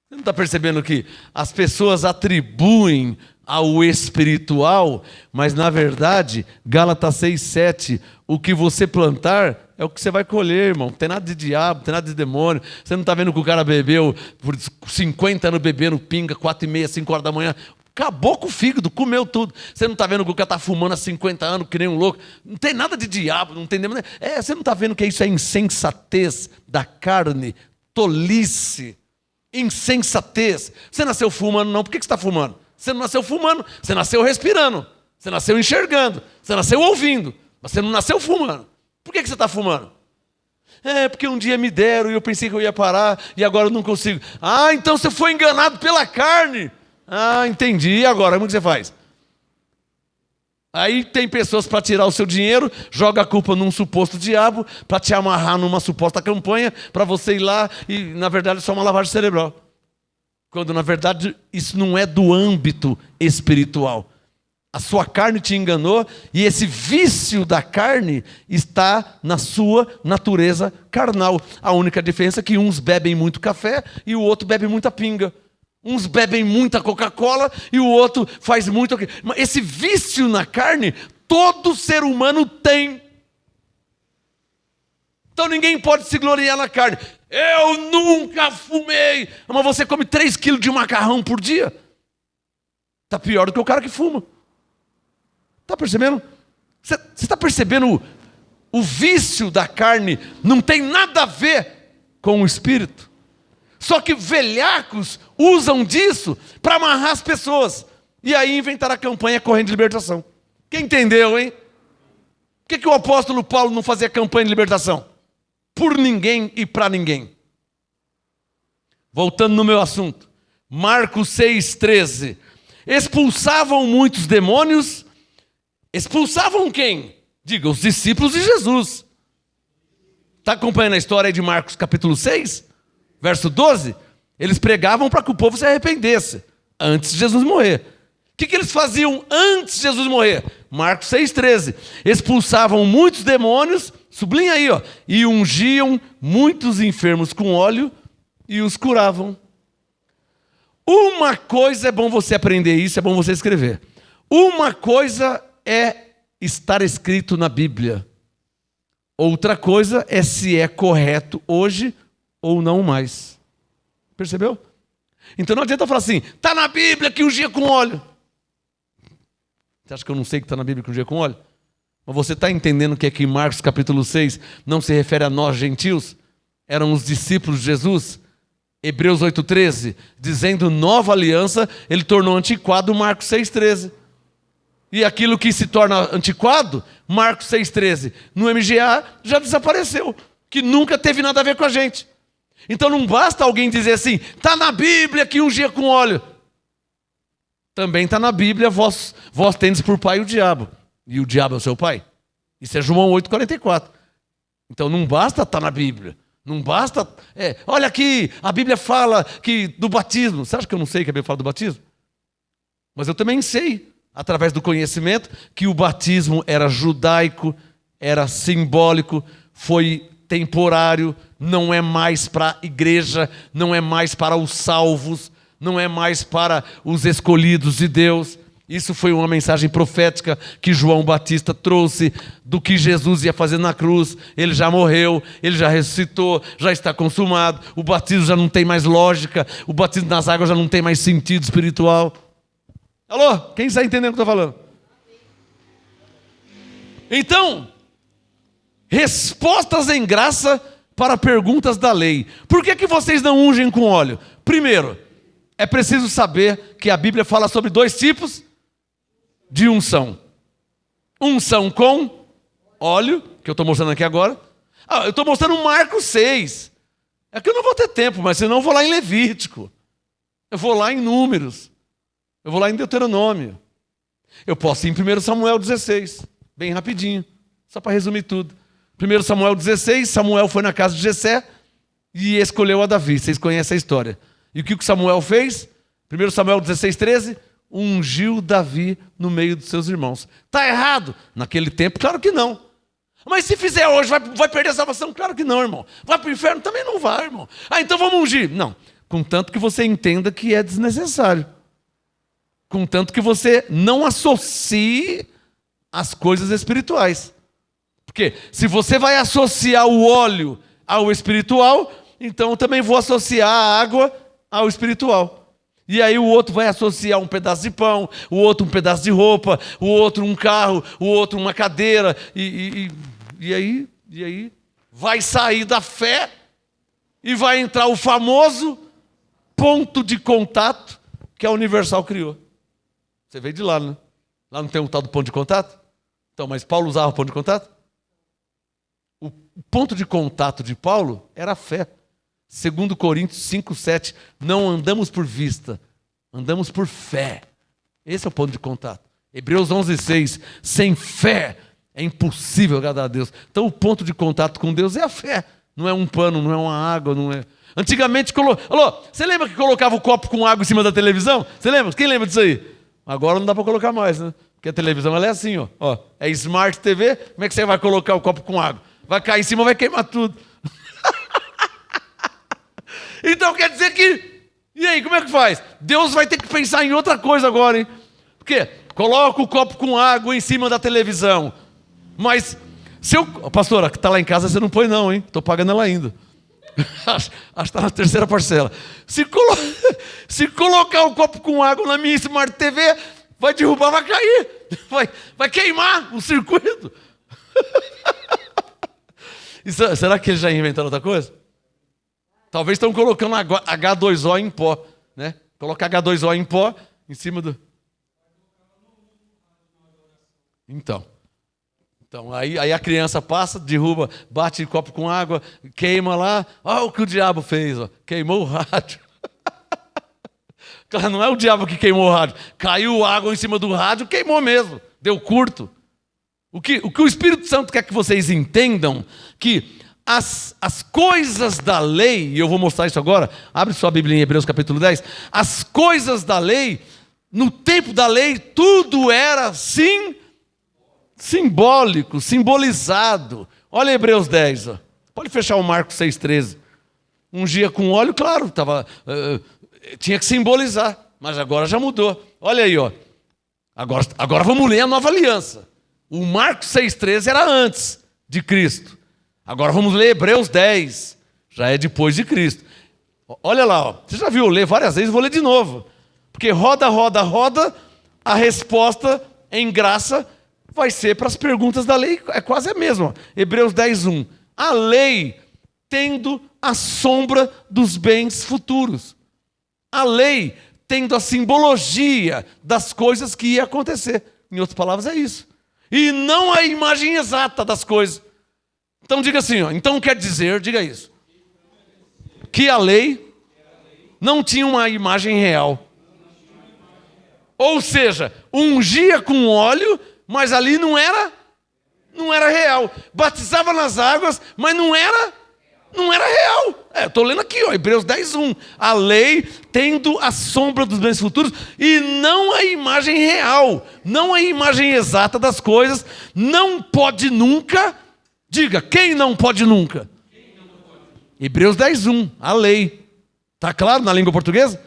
Você não está percebendo que as pessoas atribuem ao espiritual, mas na verdade, Gálatas 6:7, o que você plantar é o que você vai colher, irmão. Não tem nada de diabo, não tem nada de demônio. Você não está vendo que o cara bebeu por 50 anos bebendo pinga, 4h30, 5 horas da manhã. Acabou com o fígado, comeu tudo. Você não está vendo que o cara está fumando há 50 anos, que nem um louco. Não tem nada de diabo, não tem demônio. Você não está vendo que isso é insensatez da carne, tolice. Insensatez. Você nasceu fumando, não. Por que você está fumando? Você não nasceu fumando, você nasceu respirando, você nasceu enxergando, você nasceu ouvindo, mas você não nasceu fumando. Por que você está fumando? Porque um dia me deram e eu pensei que eu ia parar e agora eu não consigo. Ah, então você foi enganado pela carne. Ah, entendi. E agora, como que você faz? Aí tem pessoas para tirar o seu dinheiro, joga a culpa num suposto diabo, para te amarrar numa suposta campanha, para você ir lá e, na verdade, é só uma lavagem cerebral. Quando, na verdade, isso não é do âmbito espiritual. A sua carne te enganou e esse vício da carne está na sua natureza carnal. A única diferença é que uns bebem muito café e o outro bebe muita pinga. Uns bebem muita Coca-Cola e o outro faz muito... Esse vício na carne, todo ser humano tem. Então ninguém pode se gloriar na carne. Eu nunca fumei. Mas você come 3 quilos de macarrão por dia. Está pior do que o cara que fuma. Está percebendo? Você está percebendo o vício da carne não tem nada a ver com o espírito. Só que velhacos usam disso para amarrar as pessoas. E aí inventaram a campanha Corrente de Libertação. Quem entendeu, hein? Por que o apóstolo Paulo não fazia campanha de libertação? Por ninguém e para ninguém. Voltando no meu assunto. Marcos 6,13. Expulsavam muitos demônios. Expulsavam quem? Diga, os discípulos de Jesus. Está acompanhando a história aí de Marcos capítulo 6? Verso 12? Eles pregavam para que o povo se arrependesse. Antes de Jesus morrer. O que eles faziam antes de Jesus morrer? Marcos 6,13. Expulsavam muitos demônios, sublinha aí, ó, e ungiam muitos enfermos com óleo e os curavam. Uma coisa é bom você aprender isso, é bom você escrever. Uma coisa é estar escrito na Bíblia. Outra coisa é se é correto hoje ou não mais. Percebeu? Então não adianta falar assim, está na Bíblia que ungia com óleo. Você acha que eu não sei que está na Bíblia que ungia com óleo? Mas você está entendendo que aqui em Marcos capítulo 6 não se refere a nós gentios? Eram os discípulos de Jesus? Hebreus 8,13, dizendo nova aliança, ele tornou antiquado Marcos 6,13. E aquilo que se torna antiquado, Marcos 6,13, no MGA já desapareceu, que nunca teve nada a ver com a gente. Então não basta alguém dizer assim, está na Bíblia que ungia com óleo. Também está na Bíblia, vós tendes por pai o diabo. E o diabo é o seu pai. Isso é João 8,44. Então não basta estar na Bíblia. Não basta... olha aqui, a Bíblia fala do batismo. Você acha que eu não sei que a Bíblia fala do batismo? Mas eu também sei, através do conhecimento, que o batismo era judaico, era simbólico, foi temporário, não é mais para a igreja, não é mais para os salvos, não é mais para os escolhidos de Deus. Isso foi uma mensagem profética que João Batista trouxe do que Jesus ia fazer na cruz. Ele já morreu, ele já ressuscitou, já está consumado. O batismo já não tem mais lógica, o batismo nas águas já não tem mais sentido espiritual. Alô? Quem está entendendo o que eu estou falando? Então, respostas em graça para perguntas da lei. Por que vocês não ungem com óleo? Primeiro, é preciso saber que a Bíblia fala sobre 2 tipos de unção. Unção com óleo, que eu estou mostrando aqui agora. Eu estou mostrando Marcos 6. É que eu não vou ter tempo, mas senão eu vou lá em Levítico. Eu vou lá em Números. Eu vou lá em Deuteronômio. Eu posso ir em 1 Samuel 16. Bem rapidinho, só para resumir tudo. 1 Samuel 16, Samuel foi na casa de Jessé e escolheu a Davi. Vocês conhecem a história. E o que Samuel fez? 1 Samuel 16,13, ungiu Davi no meio dos seus irmãos. Está errado? Naquele tempo, claro que não. Mas se fizer hoje, vai perder a salvação? Claro que não, irmão. Vai para o inferno? Também não vai, irmão. Então vamos ungir. Não, contanto que você entenda que é desnecessário. Contanto que você não associe as coisas espirituais. Porque se você vai associar o óleo ao espiritual, então eu também vou associar a água ao espiritual. E aí o outro vai associar um pedaço de pão, o outro um pedaço de roupa, o outro um carro, o outro uma cadeira. E aí vai sair da fé e vai entrar o famoso ponto de contato que a Universal criou. Você veio de lá, né? Lá não tem um tal do ponto de contato? Então, mas Paulo usava o ponto de contato? O ponto de contato de Paulo era a fé. 2 Coríntios 5,7. Não andamos por vista, andamos por fé. Esse é o ponto de contato. Hebreus 11,6. Sem fé é impossível agradar a Deus. Então o ponto de contato com Deus é a fé. Não é um pano, não é uma água, não é... Antigamente, alô, você lembra que colocava o copo com água em cima da televisão? Você lembra? Quem lembra disso aí? Agora não dá para colocar mais, né? Porque a televisão ela é assim, ó. É Smart TV, como é que você vai colocar o copo com água? Vai cair em cima, vai queimar tudo. Então quer dizer que... E aí, como é que faz? Deus vai ter que pensar em outra coisa agora, hein? Porque coloca o copo com água em cima da televisão. Mas Pastora, que está lá em casa, você não põe não, hein? Estou pagando ela ainda. Acho que está na terceira parcela. Se colocar o copo com água na minha Smart TV, vai derrubar, vai cair. Vai queimar o circuito. Será que eles já inventaram outra coisa? Talvez estão colocando H2O em pó, né? Colocar H2O em pó em cima do... Então aí a criança passa, derruba, bate o copo com água, queima lá. Olha o que o diabo fez, ó. Queimou o rádio. Claro, não é o diabo que queimou o rádio. Caiu água em cima do rádio, queimou mesmo. Deu curto. O que o Espírito Santo quer que vocês entendam, que as coisas da lei, e eu vou mostrar isso agora, abre sua Bíblia em Hebreus capítulo 10, as coisas da lei, no tempo da lei, tudo era simbólico, simbolizado. Olha Hebreus 10, ó. Pode fechar o Marcos 6,13. Ungia com óleo, claro, tinha que simbolizar, mas agora já mudou. Olha aí, ó. Agora vamos ler a nova aliança. O Marcos 6,13 era antes de Cristo. Agora vamos ler Hebreus 10, já é depois de Cristo. Olha lá, ó. Você já viu, eu ler várias vezes, vou ler de novo. Porque roda, a resposta em graça vai ser para as perguntas da lei, é quase a mesma. Hebreus 10:1. A lei tendo a sombra dos bens futuros. A lei tendo a simbologia das coisas que ia acontecer. Em outras palavras, é isso. E não a imagem exata das coisas. Então diga assim, ó, então quer dizer, diga isso, que a lei não tinha uma imagem real. Ou seja, ungia com óleo, mas ali não era real. Batizava nas águas, mas não era real. Estou lendo aqui, ó, Hebreus 10:1. A lei tendo a sombra dos bens futuros e não a imagem real, não a imagem exata das coisas, não pode nunca. Diga, quem não pode nunca? Hebreus 10:1, a lei. Está claro na língua portuguesa?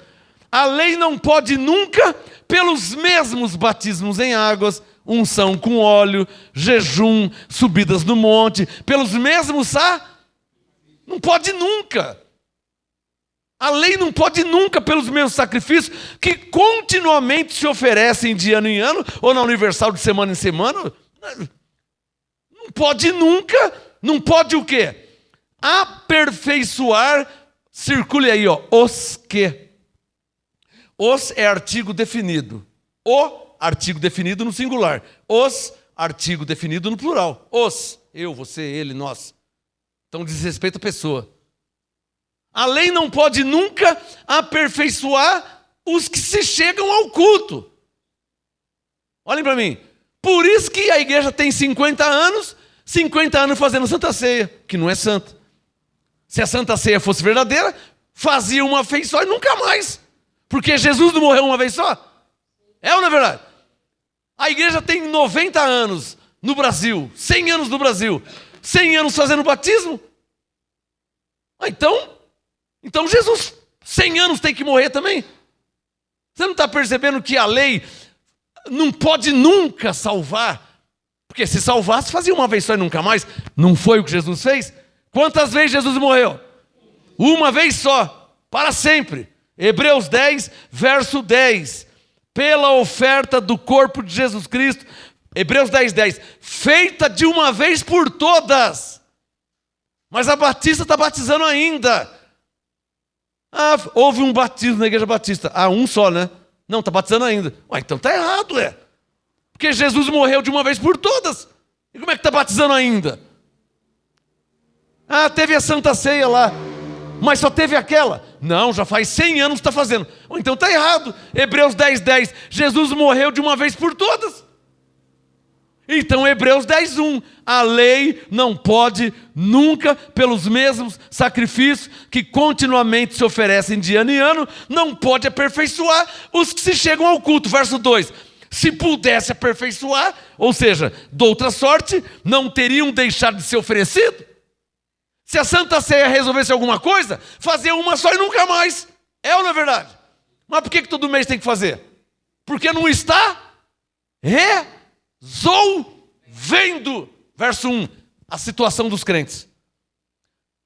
A lei não pode nunca, pelos mesmos batismos em águas, unção com óleo, jejum, subidas no monte, pelos mesmos não pode nunca. A lei não pode nunca, pelos mesmos sacrifícios que continuamente se oferecem de ano em ano, ou na Universal de semana em semana. Não pode nunca, não pode o quê? Aperfeiçoar, circule aí, ó, os que. Os é artigo definido. O, artigo definido no singular. Os, artigo definido no plural. Os, eu, você, ele, nós. Então diz respeito à pessoa. A lei não pode nunca aperfeiçoar os que se chegam ao culto. Olhem para mim. Por isso que a igreja tem 50 anos fazendo Santa Ceia, que não é santa. Se a Santa Ceia fosse verdadeira, fazia uma vez só e nunca mais. Porque Jesus não morreu uma vez só? É ou não é verdade? A igreja tem 90 anos no Brasil, 100 anos no Brasil, 100 anos fazendo batismo. Então Jesus, 100 anos tem que morrer também. Você não está percebendo que a lei não pode nunca salvar? Porque se salvasse, fazia uma vez só e nunca mais. Não foi o que Jesus fez? Quantas vezes Jesus morreu? Uma vez só, para sempre. Hebreus 10, verso 10. Pela oferta do corpo de Jesus Cristo, Hebreus 10:10, feita de uma vez por todas. Mas a Batista está batizando ainda. Houve um batismo na igreja batista. Um só, né? Não, está batizando ainda. Então está errado, Porque Jesus morreu de uma vez por todas. E como é que está batizando ainda? Teve a Santa Ceia lá, mas só teve aquela. Não, já faz 100 anos que está fazendo. Então está errado. Hebreus 10:10, Jesus morreu de uma vez por todas. Então Hebreus 10:1, a lei não pode nunca, pelos mesmos sacrifícios que continuamente se oferecem de ano em ano, não pode aperfeiçoar os que se chegam ao culto. Verso 2, se pudesse aperfeiçoar, ou seja, de outra sorte, não teriam deixado de ser oferecido. Se a Santa Ceia resolvesse alguma coisa, fazer uma só e nunca mais. É ou não é verdade? Mas por que todo mês tem que fazer? Porque não está resolvendo. Verso 1. a situação dos crentes.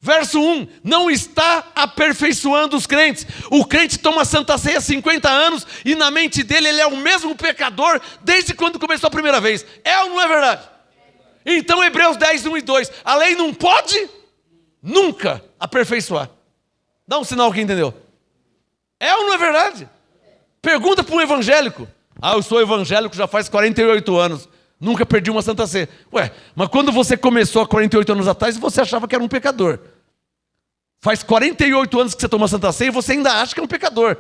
Verso 1, não está aperfeiçoando os crentes. O crente toma Santa Ceia há 50 anos e na mente dele ele é o mesmo pecador desde quando começou a primeira vez. É ou não é verdade? Então Hebreus 10, 1 e 2, a lei não pode nunca aperfeiçoar. Dá um sinal que entendeu. É ou não é verdade? Pergunta para um evangélico. Eu sou evangélico já faz 48 anos. Nunca perdi uma Santa Ceia. Ué, mas quando você começou há 48 anos atrás, você achava que era um pecador. Faz 48 anos que você toma Santa Ceia e você ainda acha que é um pecador.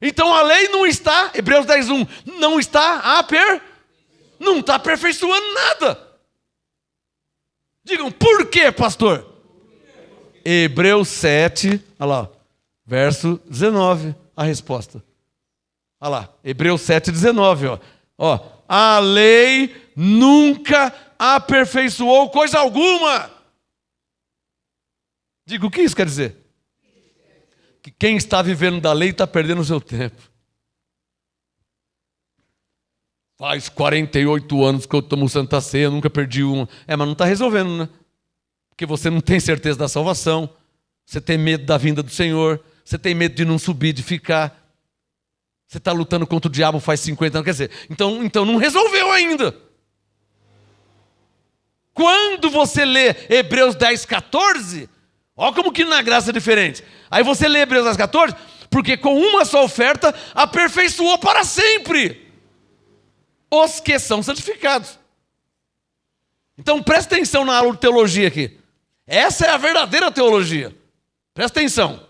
Então a lei não está, Hebreus 10, 1, não está não está aperfeiçoando nada. Digam, por quê, pastor? Hebreus 7, olha lá, verso 19, a resposta. Olha lá, Hebreus 7, 19, ó. A lei nunca aperfeiçoou coisa alguma. Digo, o que isso quer dizer? Que quem está vivendo da lei está perdendo o seu tempo. Faz 48 anos que eu tomo Santa Ceia, nunca perdi uma. Mas não está resolvendo, né? Porque você não tem certeza da salvação, você tem medo da vinda do Senhor, você tem medo de não subir, de ficar. Você está lutando contra o diabo faz 50 anos, quer dizer, então não resolveu ainda. Quando você lê Hebreus 10, 14, olha como que na graça é diferente. Aí você lê Hebreus 10, 14, porque com uma só oferta aperfeiçoou para sempre os que são santificados. Então presta atenção na aula de teologia aqui. Essa é a verdadeira teologia. Presta atenção.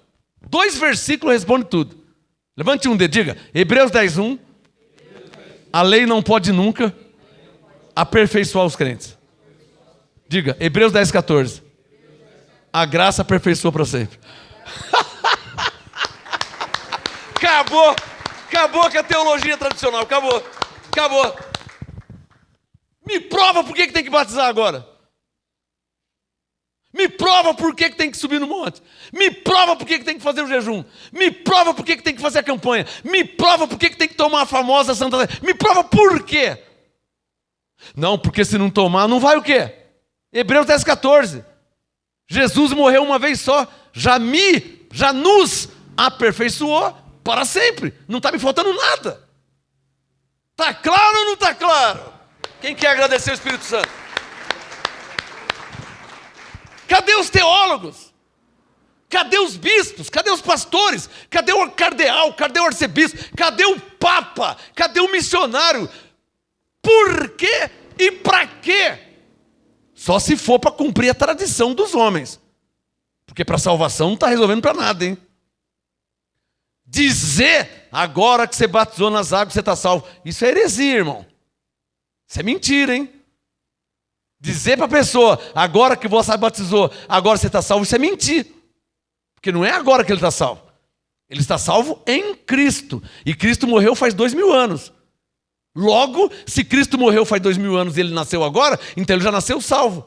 2 versículos respondem tudo. Levante um dedo, diga, Hebreus 10, 1. A lei não pode nunca aperfeiçoar os crentes. Diga, Hebreus 10, 14. A graça aperfeiçoa para sempre. Acabou com a teologia tradicional, acabou. Me prova por que tem que batizar agora. Me prova por que tem que subir no monte. Me prova por que tem que fazer o jejum. Me prova por que tem que fazer a campanha. Me prova por que tem que tomar a famosa Santa Ceia. Me prova por quê. Não, porque se não tomar, não vai o quê? Hebreus 10, 14. Jesus morreu uma vez só. Já nos aperfeiçoou para sempre. Não está me faltando nada. Está claro ou não está claro? Quem quer agradecer o Espírito Santo? Cadê os teólogos? Cadê os bispos? Cadê os pastores? Cadê o cardeal? Cadê o arcebispo? Cadê o papa? Cadê o missionário? Por quê e para quê? Só se for para cumprir a tradição dos homens. Porque para salvação não está resolvendo para nada, hein? Dizer, agora que você batizou nas águas, você está salvo. Isso é heresia, irmão. Isso é mentira, hein? Dizer para a pessoa, agora que você batizou, agora você está salvo, isso é mentir. Porque não é agora que ele está salvo. Ele está salvo em Cristo. E Cristo morreu faz 2000 anos. Logo, se Cristo morreu faz 2000 anos e ele nasceu agora, então ele já nasceu salvo.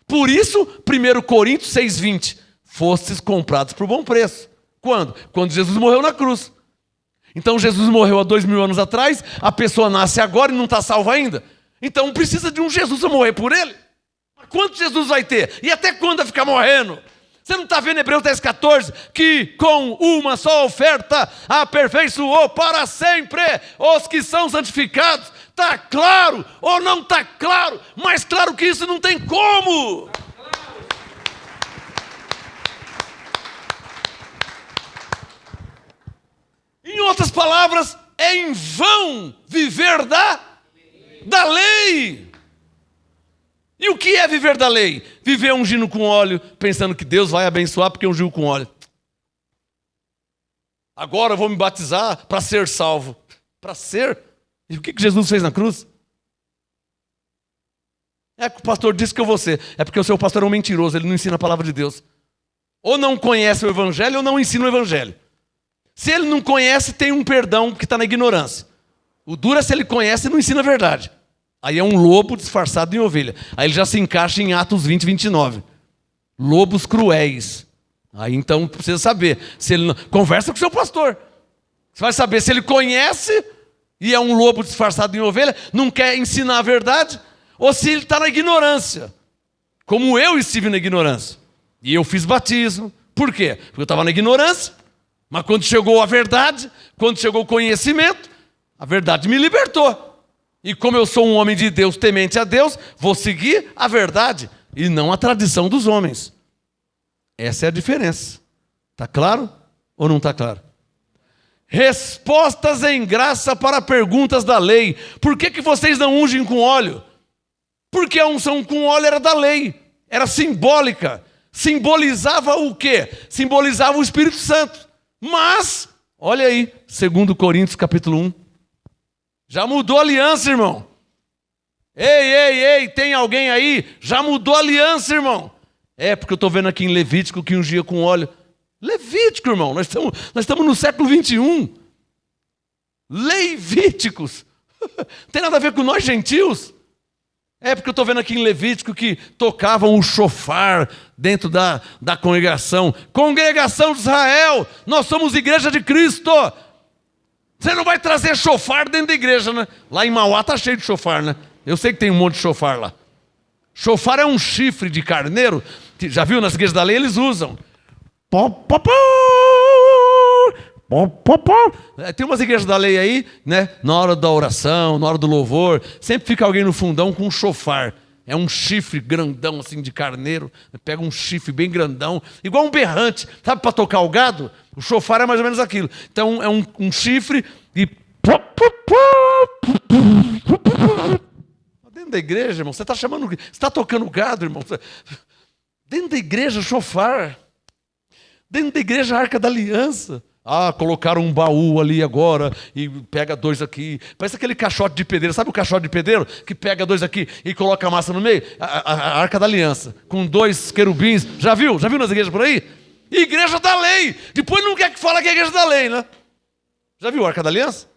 Por isso, 1 Coríntios 6,20, fostes comprados por bom preço. Quando? Quando Jesus morreu na cruz. Então Jesus morreu há 2000 anos atrás, a pessoa nasce agora e não está salva ainda. Então precisa de um Jesus a morrer por ele. Quanto Jesus vai ter? E até quando vai ficar morrendo? Você não está vendo Hebreus 10, 14? Que com uma só oferta aperfeiçoou para sempre os que são santificados. Está claro ou não está claro? Mais claro que isso não tem como. Em outras palavras, é em vão viver da lei. E o que é viver da lei? Viver ungindo com óleo, pensando que Deus vai abençoar porque ungiu com óleo. Agora eu vou me batizar para ser salvo. Para ser? E o que Jesus fez na cruz? É que o pastor disse que eu vou ser. É porque o seu pastor é um mentiroso, ele não ensina a palavra de Deus. Ou não conhece o evangelho ou não ensina o evangelho. Se ele não conhece, tem um perdão que está na ignorância. O duro é se ele conhece e não ensina a verdade. Aí é um lobo disfarçado em ovelha. Aí ele já se encaixa em Atos 20, 29. Lobos cruéis. Aí então precisa saber. Se ele não... Conversa com o seu pastor. Você vai saber se ele conhece e é um lobo disfarçado em ovelha, não quer ensinar a verdade, ou se ele está na ignorância. como eu estive na ignorância. E eu fiz batismo. Por quê? Porque eu estava na ignorância, mas quando chegou a verdade, quando chegou o conhecimento, a verdade me libertou. E como eu sou um homem de Deus, temente a Deus, vou seguir a verdade e não a tradição dos homens. Essa é a diferença. Está claro ou não está claro? Respostas em graça para perguntas da lei. Por que vocês não ungem com óleo? Porque a unção com óleo era da lei, era simbólica. Simbolizava o quê? Simbolizava o Espírito Santo. Mas, olha aí, 2 Coríntios capítulo 1. Já mudou a aliança, irmão. Ei, tem alguém aí? Já mudou a aliança, irmão. É, porque eu estou vendo aqui em Levítico que ungia com óleo. Levítico, irmão, nós estamos no século 21. Levíticos. Tem nada a ver com nós gentios. É porque eu estou vendo aqui em Levítico que tocavam o chofar dentro da congregação. Congregação de Israel, nós somos igreja de Cristo. Você não vai trazer chofar dentro da igreja, né? Lá em Mauá está cheio de chofar, né? Eu sei que tem um monte de chofar lá. Chofar é um chifre de carneiro. Que, já viu nas igrejas da lei? Eles usam. Tem umas igrejas da lei aí, né? Na hora da oração, na hora do louvor, sempre fica alguém no fundão com um chofar. É um chifre grandão assim de carneiro. Pega um chifre bem grandão, igual um berrante. Sabe para tocar o gado? O chofar é mais ou menos aquilo. Então é um chifre e... Dentro da igreja, irmão, você está chamando... Você está tocando gado, irmão. Dentro da igreja, chofar. Dentro da igreja, a Arca da Aliança. Ah, colocaram um baú ali agora e pega 2 aqui. Parece aquele caixote de pedreiro. Sabe o caixote de pedreiro? Que pega 2 aqui e coloca a massa no meio? A Arca da Aliança. Com 2 querubins. Já viu? Já viu nas igrejas por aí? Igreja da lei. Depois não quer que fala que é igreja da lei, né? Já viu a Arca da Aliança?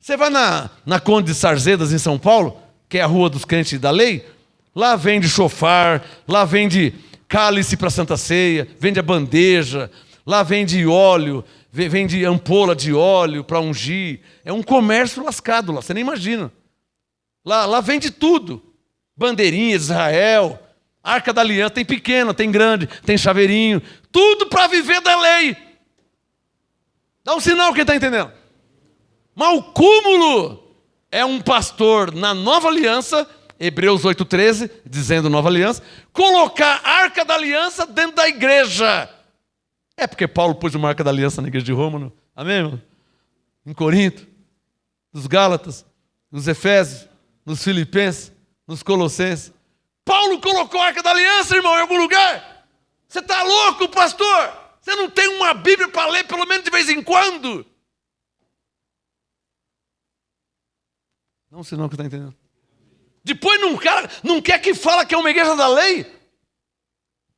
Você vai na Conde de Sarzedas, em São Paulo, que é a rua dos crentes da lei. Lá vende chofar, lá vende cálice para Santa Ceia, vende a bandeja, lá vende óleo, vende ampola de óleo para ungir. É um comércio lascado lá, você nem imagina. Lá vende tudo. Bandeirinha de Israel, Arca da Aliança, tem pequena, tem grande, tem chaveirinho. Tudo para viver da lei. Dá um sinal, quem está entendendo? Mas o cúmulo é um pastor na Nova Aliança, Hebreus 8,13, dizendo Nova Aliança, colocar a Arca da Aliança dentro da igreja. É porque Paulo pôs uma Arca da Aliança na igreja de Roma, não? Amém, irmão? Em Corinto, nos Gálatas, nos Efésios, nos Filipenses, nos Colossenses. Paulo colocou a Arca da Aliança, irmão, em algum lugar? Você está louco, pastor? Você não tem uma Bíblia para ler pelo menos de vez em quando? Não, senão que está entendendo. Depois não quer que fala que é uma igreja da lei.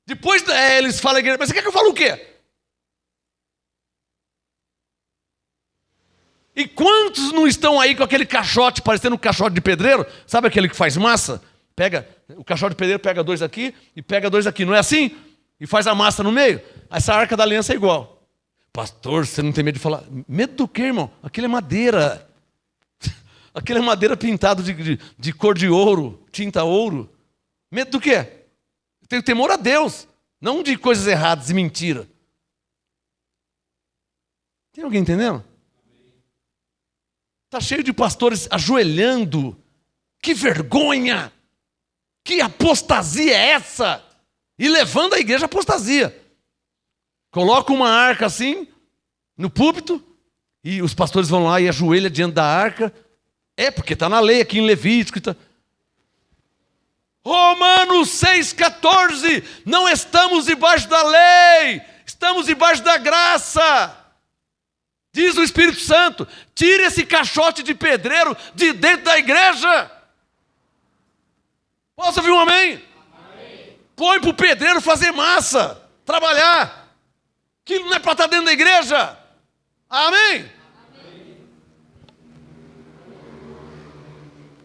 Depois eles falam igreja, mas você quer que eu fale o quê? E quantos não estão aí com aquele caixote, parecendo um caixote de pedreiro? Sabe aquele que faz massa? Pega, o caixote de pedreiro pega 2 aqui e pega 2 aqui, não é assim? E faz a massa no meio. Essa Arca da Aliança é igual. Pastor, você não tem medo de falar? Medo do quê, irmão? Aquilo é madeira. Aquilo é madeira pintada de cor de ouro, tinta ouro. Medo do quê? Eu tenho temor a Deus, não de coisas erradas e mentira. Tem alguém entendendo? Está cheio de pastores ajoelhando. Que vergonha! Que apostasia é essa? E levando a igreja à apostasia. Coloca uma arca assim, no púlpito, e os pastores vão lá e ajoelham diante da arca. É, porque está na lei aqui em Levítico. Tá... Romanos 6,14. Não estamos debaixo da lei, estamos debaixo da graça. Diz o Espírito Santo, tire esse caixote de pedreiro de dentro da igreja. Posso ouvir um amém? Amém. Põe para o pedreiro fazer massa, trabalhar. Aquilo não é para estar dentro da igreja. Amém?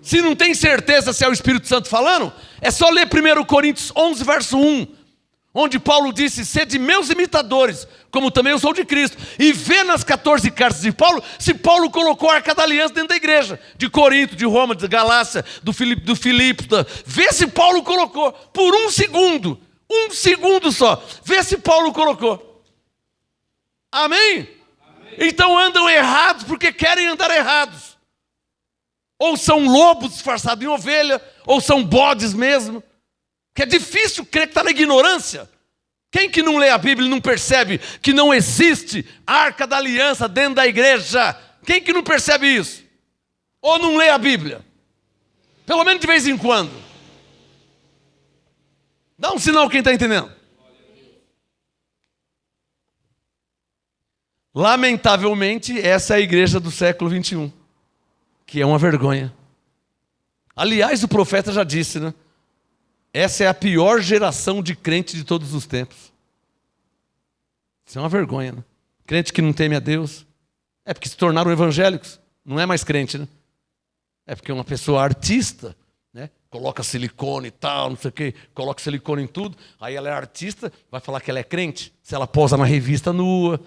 Se não tem certeza se é o Espírito Santo falando, é só ler 1 Coríntios 11, verso 1. onde Paulo disse: sede meus imitadores, como também eu sou de Cristo. E vê nas 14 cartas de Paulo, se Paulo colocou a Arca da Aliança dentro da igreja, de Corinto, de Roma, de Galácia, do Filipos. Vê se Paulo colocou, por um segundo só, vê se Paulo colocou. Amém? Então andam errados porque querem andar errados. Ou são lobos disfarçados em ovelha, ou são bodes mesmo. Que é difícil crer que está na ignorância. Quem que não lê a Bíblia e não percebe que não existe Arca da Aliança dentro da igreja? Quem que não percebe isso? Ou não lê a Bíblia? Pelo menos de vez em quando. Dá um sinal quem está entendendo. Lamentavelmente, essa é a igreja do século 21, que é uma vergonha. Aliás, o profeta já disse, né? Essa é a pior geração de crente de todos os tempos. Isso é uma vergonha, né? Crente que não teme a Deus. É porque se tornaram evangélicos. Não é mais crente, né? É porque uma pessoa artista, né? Coloca silicone e tal, não sei o quê. Coloca silicone em tudo. Aí ela é artista, vai falar que ela é crente. Se ela posa na revista nua,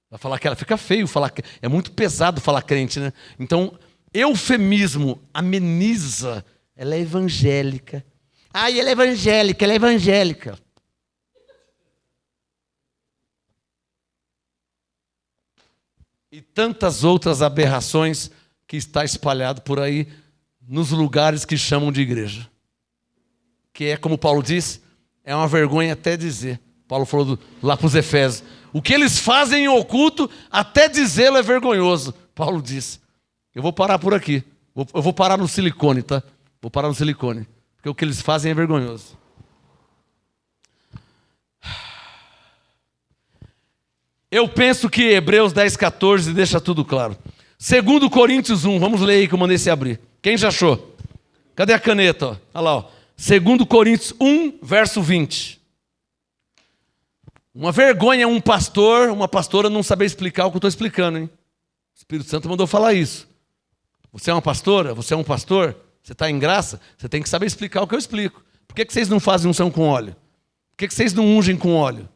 vai falar que ela fica feio. É muito pesado falar crente, né? Então, eufemismo ameniza. Ela é evangélica. Ai, ela é evangélica, ela é evangélica. E tantas outras aberrações que está espalhado por aí nos lugares que chamam de igreja. Que é, como Paulo disse, é uma vergonha até dizer. Paulo falou lá para os Efésios. O que eles fazem em oculto, até dizê-lo é vergonhoso. Paulo disse. Eu vou parar por aqui. Eu vou parar no silicone, tá? Vou parar no silicone. Porque o que eles fazem é vergonhoso. Eu penso que Hebreus 10,14 deixa tudo claro. 2 Coríntios 1, vamos ler aí que eu mandei se abrir. Quem já achou? Cadê a caneta? Ó? Olha lá, ó. 2 Coríntios 1, verso 20. Uma vergonha um pastor, uma pastora não saber explicar o que eu estou explicando, hein? O Espírito Santo mandou falar isso. Você é uma pastora? Você é um pastor? Você está em graça? Você tem que saber explicar o que eu explico. Por que vocês não fazem unção com óleo? Por que vocês não ungem com óleo?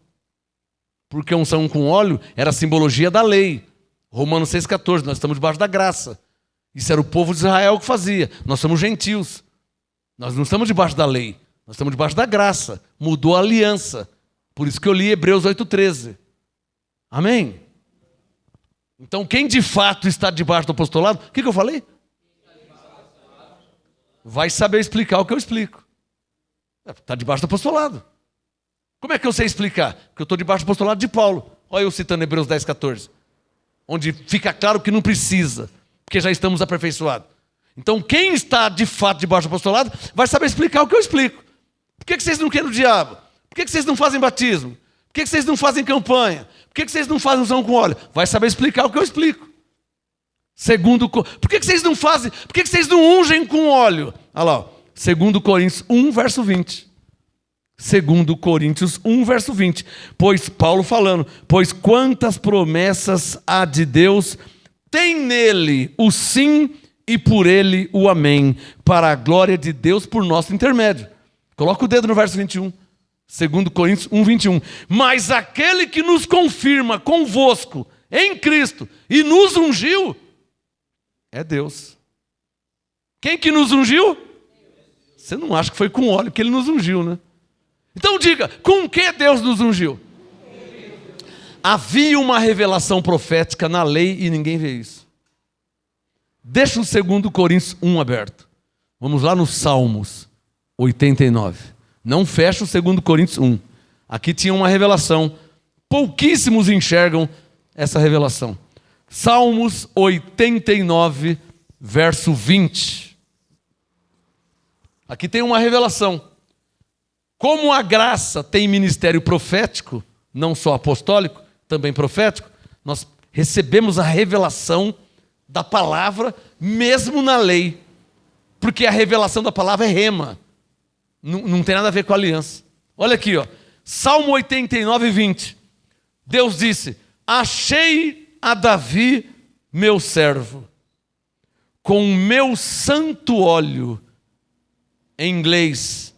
Porque unção com óleo era a simbologia da lei. Romanos 6,14, nós estamos debaixo da graça. Isso era o povo de Israel que fazia. Nós somos gentios. Nós não estamos debaixo da lei. Nós estamos debaixo da graça. Mudou a aliança. Por isso que eu li Hebreus 8,13. Amém? Então quem de fato está debaixo do apostolado, o que eu falei? Vai saber explicar o que eu explico. Está debaixo do apostolado. Como é que eu sei explicar? Porque eu estou debaixo do apostolado de Paulo. Olha eu citando Hebreus 10,14. Onde fica claro que não precisa, porque já estamos aperfeiçoados. Então quem está de fato debaixo do apostolado vai saber explicar o que eu explico. Por que vocês não querem o diabo? Por que vocês não fazem batismo? Por que vocês não fazem campanha? Por que vocês não fazem unção com óleo? Vai saber explicar o que eu explico. Por que vocês não fazem? Por que vocês não ungem com óleo? Olha lá, 2 Coríntios 1, verso 20. 2 Coríntios 1, verso 20. Pois, Paulo falando, pois quantas promessas há de Deus, tem nele o sim e por ele o amém, para a glória de Deus por nosso intermédio. Coloca o dedo no verso 21. 2 Coríntios 1, 21. Mas aquele que nos confirma convosco em Cristo e nos ungiu, é Deus. Quem que nos ungiu? Você não acha que foi com óleo que ele nos ungiu, né? Então diga, com que Deus nos ungiu? Havia uma revelação profética na lei e ninguém vê isso. Deixa o 2 Coríntios 1 aberto. Vamos lá no Salmos 89. Não fecha o 2 Coríntios 1. Aqui tinha uma revelação. Pouquíssimos enxergam essa revelação. Salmos 89, verso 20. Aqui tem uma revelação. Como a graça tem ministério profético, não só apostólico, também profético, nós recebemos a revelação da palavra mesmo na lei. Porque a revelação da palavra é rema. Não tem nada a ver com a aliança. Olha aqui, ó. Salmo 89, 20. Deus disse, achei a Davi, meu servo, com o meu santo óleo, em inglês,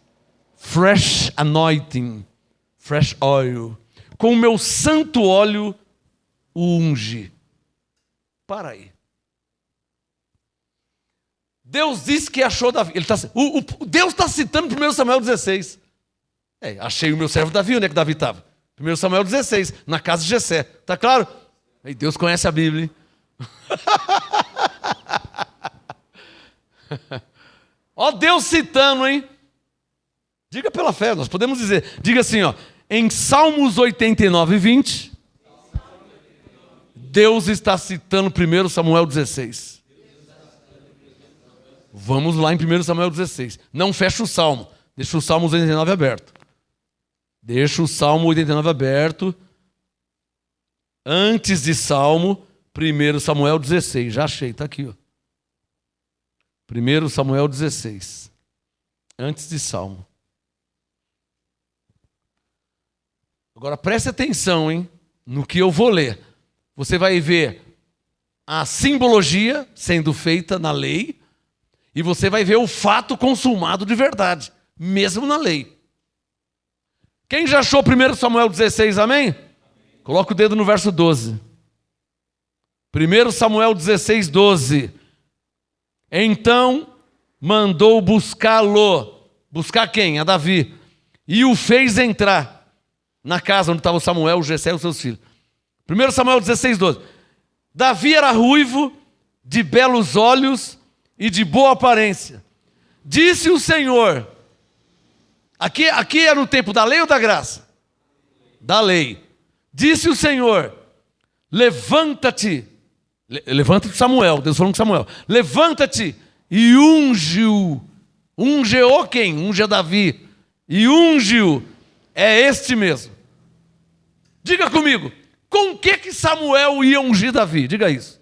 fresh anointing, fresh oil, com o meu santo óleo o unge. Para aí. Deus disse que achou Davi. Deus está citando 1 Samuel 16. Achei o meu servo Davi. Onde é que Davi estava? 1 Samuel 16, na casa de Jessé. Está claro? Aí Deus conhece a Bíblia. Ó Deus citando, hein? Diga pela fé, nós podemos dizer. Diga assim, ó. Em Salmos 89, 20, Deus está citando 1 Samuel 16. Vamos lá em 1 Samuel 16. Não fecha o Salmo. Deixa o Salmo 89 aberto. Deixa o Salmo 89 aberto. Antes de Salmo, 1 Samuel 16. Já achei, está aqui. Ó. 1 Samuel 16. Antes de Salmo. Agora preste atenção, hein, no que eu vou ler. Você vai ver a simbologia sendo feita na lei. E você vai ver o fato consumado de verdade, mesmo na lei. Quem já achou 1 Samuel 16, amém? Coloca o dedo no verso 12. 1 Samuel 16, 12. Então mandou buscá-lo. Buscar quem? A Davi. E o fez entrar na casa onde estava o Samuel, o Jessé e os seus filhos. 1 Samuel 16, 12. Davi era ruivo, de belos olhos e de boa aparência. Disse o Senhor. Aqui é no tempo da lei ou da graça? Da lei. Disse o Senhor: levanta-te. Levanta-te, Samuel. Deus falando com Samuel. Levanta-te e unge-o. Unge-o quem? Unge a Davi. E unge-o. É este mesmo. Diga comigo. Com que Samuel ia ungir Davi? Diga isso.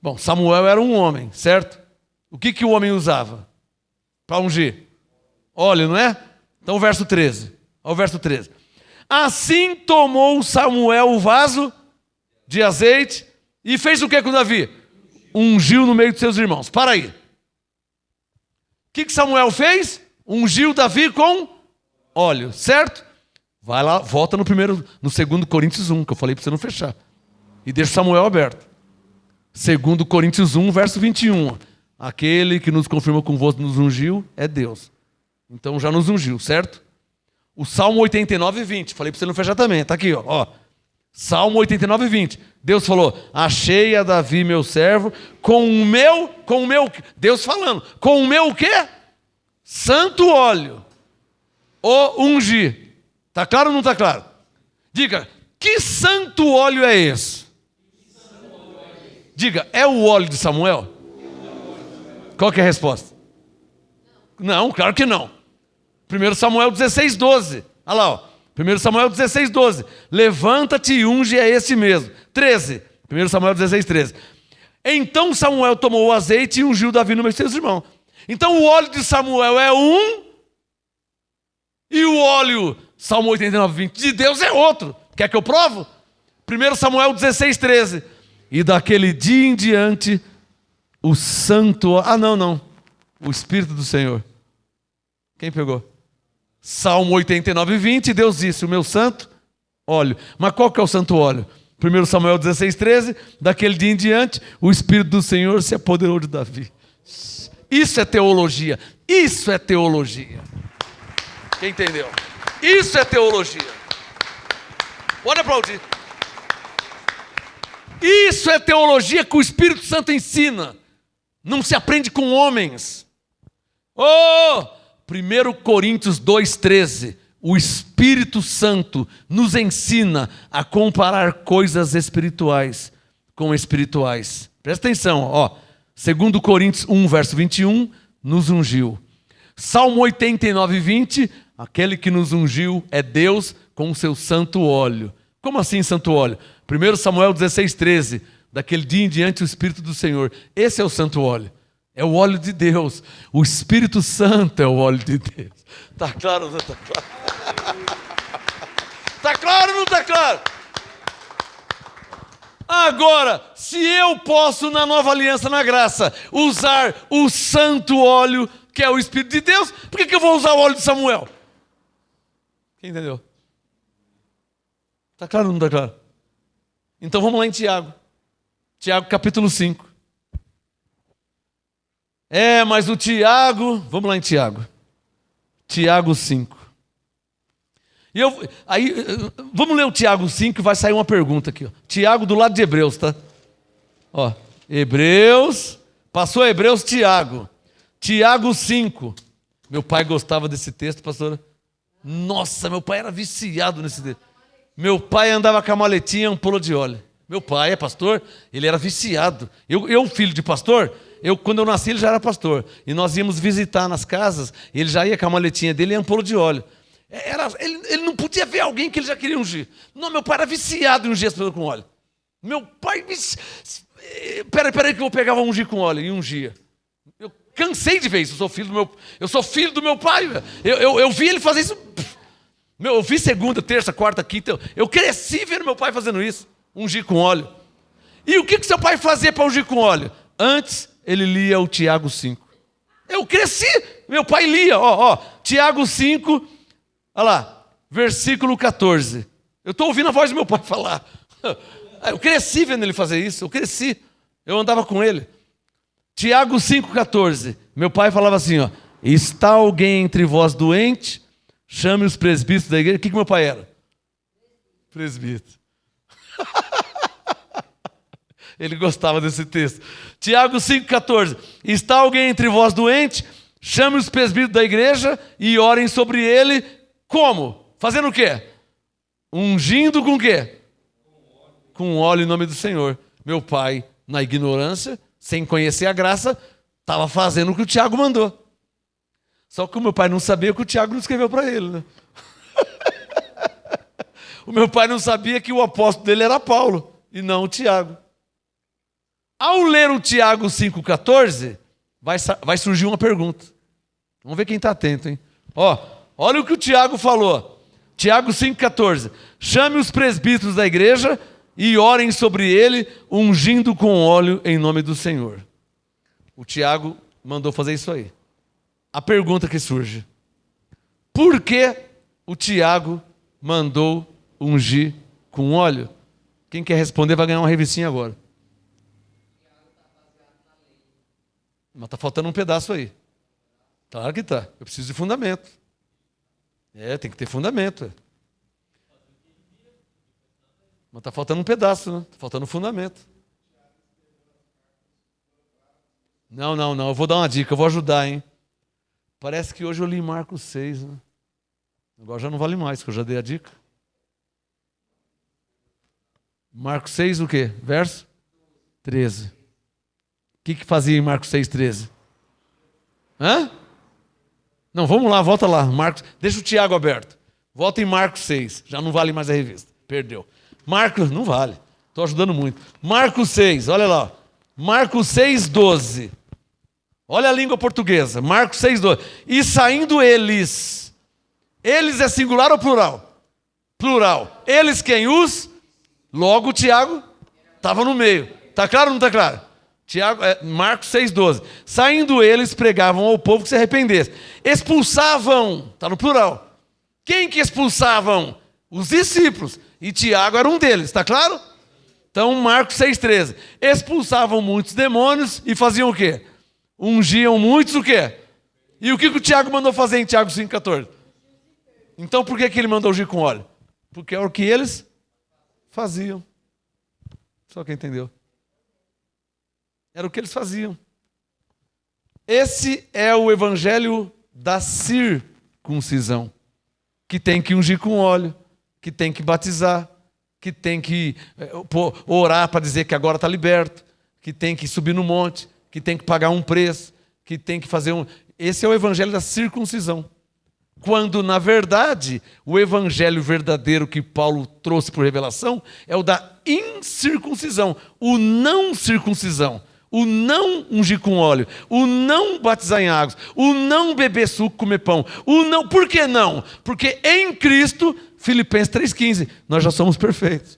Bom, Samuel era um homem, certo? O que o homem usava para ungir? Óleo, não é? Então o verso 13. Olha o verso 13. Assim tomou Samuel o vaso de azeite e fez o que com Davi? Ungiu no meio de seus irmãos. Para aí. O que Samuel fez? Ungiu Davi com óleo, certo? Vai lá, volta no 2 Coríntios 1, que eu falei para você não fechar. E deixa Samuel aberto. 2 Coríntios 1, verso 21. Aquele que nos confirma convosco nos ungiu é Deus. Então já nos ungiu, certo? O Salmo 89, 20. Falei para você não fechar também. Está aqui, ó. Salmo 89, 20. Deus falou: achei a Davi, meu servo, com o meu, Deus falando, com o meu o quê? Santo óleo. O ungi. Está claro ou não está claro? Diga, que santo óleo é esse? Diga, é o óleo de Samuel? Qual que é a resposta? Não, claro que não. 1 Samuel 16, 12. Olha lá, ó. 1 Samuel 16, 12. Levanta-te e unge é esse mesmo. 13. 1 Samuel 16, 13. Então Samuel tomou o azeite e ungiu Davi no meio de seus irmãos. Então o óleo de Samuel é um. E o óleo, Salmo 89, 20, de Deus é outro. Quer que eu provo? 1 Samuel 16, 13. E daquele dia em diante, o santo... não. O Espírito do Senhor. Quem pegou? Salmo 89, 20, Deus disse, o meu santo óleo. Mas qual que é o santo óleo? 1 Samuel 16, 13, daquele dia em diante, o Espírito do Senhor se apoderou de Davi. Isso é teologia. Isso é teologia. Quem entendeu? Isso é teologia. Pode aplaudir. Isso é teologia que o Espírito Santo ensina. Não se aprende com homens. 1 Coríntios 2,13. O Espírito Santo nos ensina a comparar coisas espirituais com espirituais. Presta atenção, 2 Coríntios 1, verso 21, nos ungiu. Salmo 89, 20, aquele que nos ungiu é Deus com o seu santo óleo. Como assim santo óleo? 1 Samuel 16, 13, daquele dia em diante o Espírito do Senhor. Esse é o santo óleo. É o óleo de Deus. O Espírito Santo é o óleo de Deus. Está claro ou não está claro? Está claro ou não está claro? Agora, se eu posso na nova aliança, na graça, usar o santo óleo, que é o Espírito de Deus, por que eu vou usar o óleo de Samuel? Quem entendeu? Está claro ou não está claro? Então vamos lá em Tiago. Tiago capítulo 5. Mas o Tiago... Vamos lá em Tiago. Tiago 5. Vamos ler o Tiago 5 e vai sair uma pergunta aqui. Ó. Tiago do lado de Hebreus, tá? Ó, Hebreus, passou Hebreus, Tiago. Tiago 5. Meu pai gostava desse texto, pastora. Nossa, meu pai era viciado nesse texto. Meu pai andava com a maletinha, um polo de óleo. Meu pai é pastor, ele era viciado. Eu filho de pastor, quando eu nasci ele já era pastor. E nós íamos visitar nas casas, ele já ia com a maletinha dele e um polo de óleo. Ele não podia ver alguém que ele já queria ungir. Não, meu pai era viciado em ungir as pessoas com óleo. Meu pai... Peraí que eu vou pegar, vou ungir com óleo. E ungia. Eu cansei de ver isso. Eu sou filho do meu pai. Eu vi ele fazer isso. Eu vi segunda, terça, quarta, quinta. Eu cresci vendo meu pai fazendo isso. Ungir com óleo. E o que seu pai fazia para ungir com óleo? Antes, ele lia o Tiago 5. Eu cresci. Meu pai lia. Tiago 5... Olha lá, versículo 14. Eu estou ouvindo a voz do meu pai falar. Eu cresci vendo ele fazer isso, eu andava com ele. Tiago 5,14. Meu pai falava assim, ó: está alguém entre vós doente? Chame os presbíteros da igreja. O que meu pai era? Presbítero. Ele gostava desse texto. Tiago 5,14. Está alguém entre vós doente? Chame os presbíteros da igreja e orem sobre ele. Como? Fazendo o quê? Ungindo com o quê? Com óleo em nome do Senhor. Meu pai, na ignorância, sem conhecer a graça, estava fazendo o que o Tiago mandou. Só que o meu pai não sabia que o Tiago não escreveu para ele, né? O meu pai não sabia que o apóstolo dele era Paulo, e não o Tiago. Ao ler o Tiago 5,14, vai surgir uma pergunta. Vamos ver quem está atento, hein? Olha o que o Tiago falou. Tiago 5,14. Chame os presbíteros da igreja e orem sobre ele, ungindo com óleo em nome do Senhor. O Tiago mandou fazer isso aí. A pergunta que surge: por que o Tiago mandou ungir com óleo? Quem quer responder vai ganhar uma revistinha agora. Mas está faltando um pedaço aí. Claro que está. Eu preciso de fundamento. Tem que ter fundamento. Mas está faltando um pedaço, né? Está faltando um fundamento. Não. Eu vou dar uma dica, eu vou ajudar, hein? Parece que hoje eu li Marcos 6, né? Agora já não vale mais, que eu já dei a dica. Marcos 6, o quê? Verso 13. O que fazia em Marcos 6, 13? Não, vamos lá, volta lá. Marcos, deixa o Tiago aberto. Volta em Marcos 6. Já não vale mais a revista. Perdeu. Marcos, não vale. Estou ajudando muito. Marcos 6, olha lá. Marcos 6, 12. Olha a língua portuguesa. Marcos 6, 12. E saindo eles. Eles é singular ou plural? Plural. Eles quem? Os? Logo o Tiago estava no meio. Está claro ou não está claro? Marcos 6,12. Saindo eles, pregavam ao povo que se arrependesse. Expulsavam, está no plural. Quem que expulsavam? Os discípulos. E Tiago era um deles, está claro? Então, Marcos 6,13. Expulsavam muitos demônios e faziam o quê? Ungiam muitos o quê? E o que o Tiago mandou fazer em Tiago 5,14? Então, por que ele mandou ungir com óleo? Porque é o que eles faziam. Só quem entendeu. Era o que eles faziam. Esse é o evangelho da circuncisão. Que tem que ungir com óleo, que tem que batizar, que tem que orar para dizer que agora está liberto, que tem que subir no monte, que tem que pagar um preço, que tem que fazer um... Esse é o evangelho da circuncisão. Quando, na verdade, o evangelho verdadeiro que Paulo trouxe por revelação é o da incircuncisão, o não circuncisão. O não ungir com óleo, o não batizar em águas, o não beber suco, comer pão, o não, por que não? Porque em Cristo, Filipenses 3,15, nós já somos perfeitos.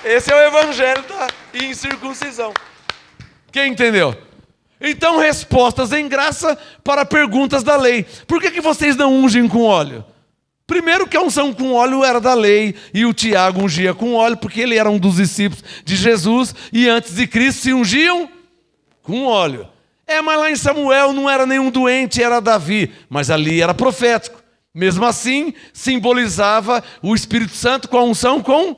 Esse é o evangelho da incircuncisão. Quem entendeu? Então, respostas em graça para perguntas da lei. Por que vocês não ungem com óleo? Primeiro que a unção com óleo era da lei, e o Tiago ungia com óleo, porque ele era um dos discípulos de Jesus, e antes de Cristo se ungiam com óleo. Mas lá em Samuel não era nenhum doente, era Davi, mas ali era profético. Mesmo assim, simbolizava o Espírito Santo com a unção com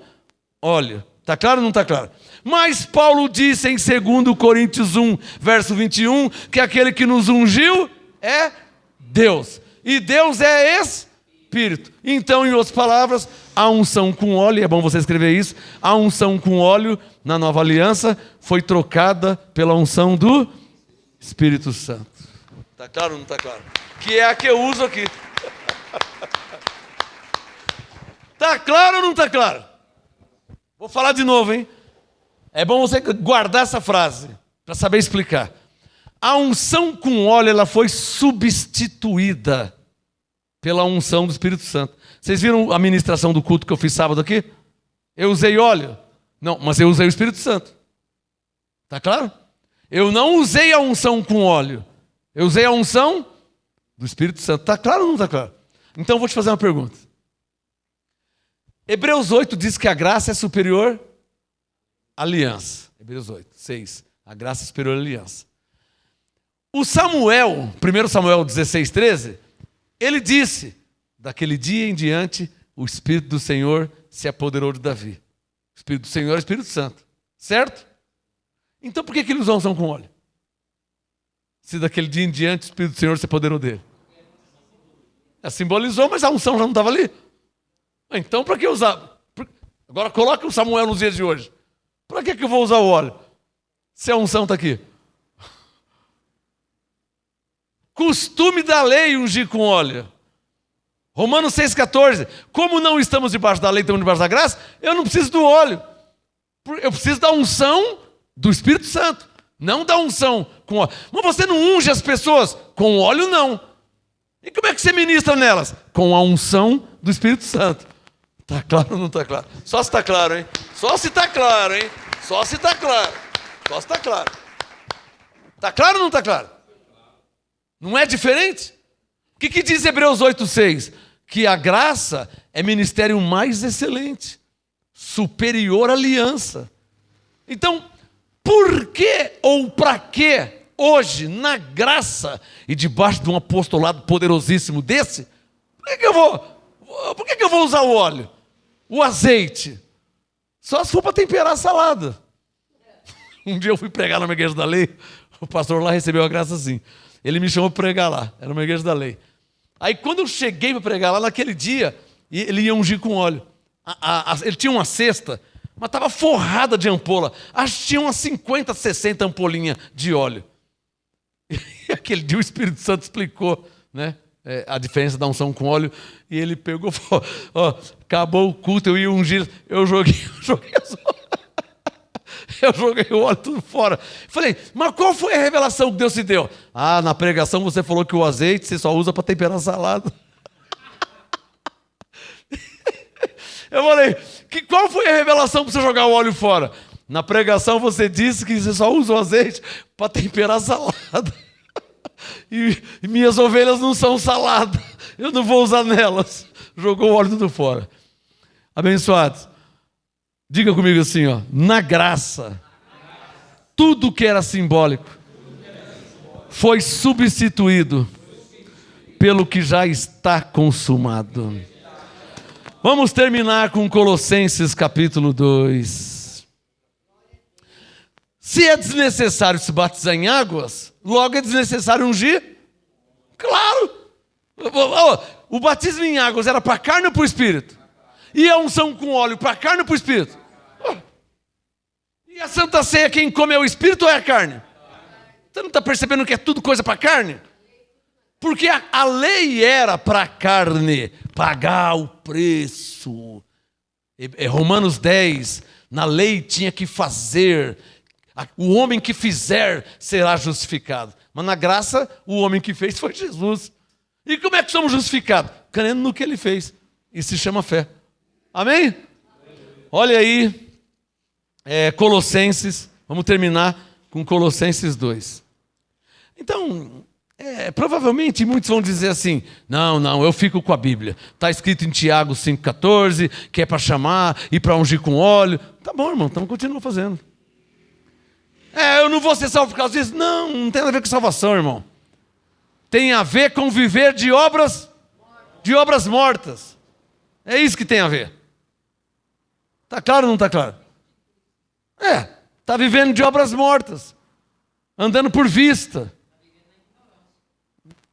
óleo. Está claro ou não está claro? Mas Paulo disse em 2 Coríntios 1, verso 21, que aquele que nos ungiu é Deus. E Deus é Espírito. Então, em outras palavras, a unção com óleo, é bom você escrever isso, a unção com óleo na nova aliança foi trocada pela unção do Espírito Santo. Está claro ou não está claro? Que é a que eu uso aqui. Está claro ou não está claro? Vou falar de novo, hein? É bom você guardar essa frase para saber explicar. A unção com óleo, ela foi substituída pela unção do Espírito Santo. Vocês viram a ministração do culto que eu fiz sábado aqui? Eu usei óleo? Não, mas eu usei o Espírito Santo. Está claro? Eu não usei a unção com óleo. Eu usei a unção do Espírito Santo. Está claro ou não está claro? Então eu vou te fazer uma pergunta. Hebreus 8 diz que a graça é superior à aliança. Hebreus 8, 6. A graça é superior à aliança. O Samuel, 1 Samuel 16, 13, ele disse, daquele dia em diante, o Espírito do Senhor se apoderou de Davi. O Espírito do Senhor é o Espírito Santo. Certo? Então por que ele usou a unção com óleo? Se daquele dia em diante o Espírito do Senhor se apoderou dele. Simbolizou, mas a unção já não estava ali. Então, para que usar? Agora coloque o Samuel nos dias de hoje. Para que eu vou usar o óleo? Se a unção está aqui. Costume da lei ungir com óleo. Romanos 6,14. Como não estamos debaixo da lei, estamos debaixo da graça, eu não preciso do óleo. Eu preciso da unção do Espírito Santo. Não da unção com óleo. Mas você não unge as pessoas com óleo, não. E como é que você ministra nelas? Com a unção do Espírito Santo. Está claro ou não está claro? Só se está claro, hein? Só se está claro, hein? Só se está claro. Só se está claro. Está claro ou não está claro? Não é diferente? O que diz Hebreus 8,6? Que a graça é ministério mais excelente, superior à aliança. Então, por que ou para que hoje, na graça e debaixo de um apostolado poderosíssimo desse, por que eu vou usar o óleo? O azeite? Só se for para temperar a salada. Um dia eu fui pregar numa igreja da lei, o pastor lá recebeu a graça assim. Ele me chamou para pregar lá, era uma igreja da lei. Aí quando eu cheguei para pregar lá, naquele dia, ele ia ungir com óleo. Ele tinha uma cesta, mas estava forrada de ampola. Acho que tinha umas 50, 60 ampolinhas de óleo. E aquele dia o Espírito Santo explicou, né, a diferença da unção com óleo. E ele pegou, ó, acabou o culto, eu ia ungir, eu joguei o óleo tudo fora. Falei, mas qual foi a revelação que Deus te deu? Na pregação você falou que o azeite você só usa para temperar salada. Eu falei, qual foi a revelação para você jogar o óleo fora? Na pregação você disse que você só usa o azeite para temperar salada. E minhas ovelhas não são salada. Eu não vou usar nelas. Jogou o óleo tudo fora. Abençoados. Diga comigo assim, ó. Na graça, tudo que era simbólico foi substituído pelo que já está consumado. Vamos terminar com Colossenses capítulo 2. Se é desnecessário se batizar em águas, logo é desnecessário ungir? Claro! O batismo em águas era para a carne ou para o espírito? E a unção com óleo para a carne ou para o espírito? E a Santa Ceia, quem come é o espírito ou é a carne? Você não está percebendo que é tudo coisa para a carne? Porque a lei era para a carne pagar o preço. Romanos 10, na lei tinha que fazer. O homem que fizer será justificado. Mas na graça, o homem que fez foi Jesus. E como é que somos justificados? Crendo no que ele fez. Isso se chama fé. Amém? Amém. Olha aí, Colossenses. Vamos terminar com Colossenses 2. Então, provavelmente muitos vão dizer assim, não, eu fico com a Bíblia. Está escrito em Tiago 5,14, que é para chamar e para ungir com óleo. Tá bom, irmão, então continua fazendo. Eu não vou ser salvo por causa disso. Não tem nada a ver com salvação, irmão. Tem a ver com viver de obras mortas. É isso que tem a ver. Está claro ou não está claro? Está vivendo de obras mortas. Andando por vista.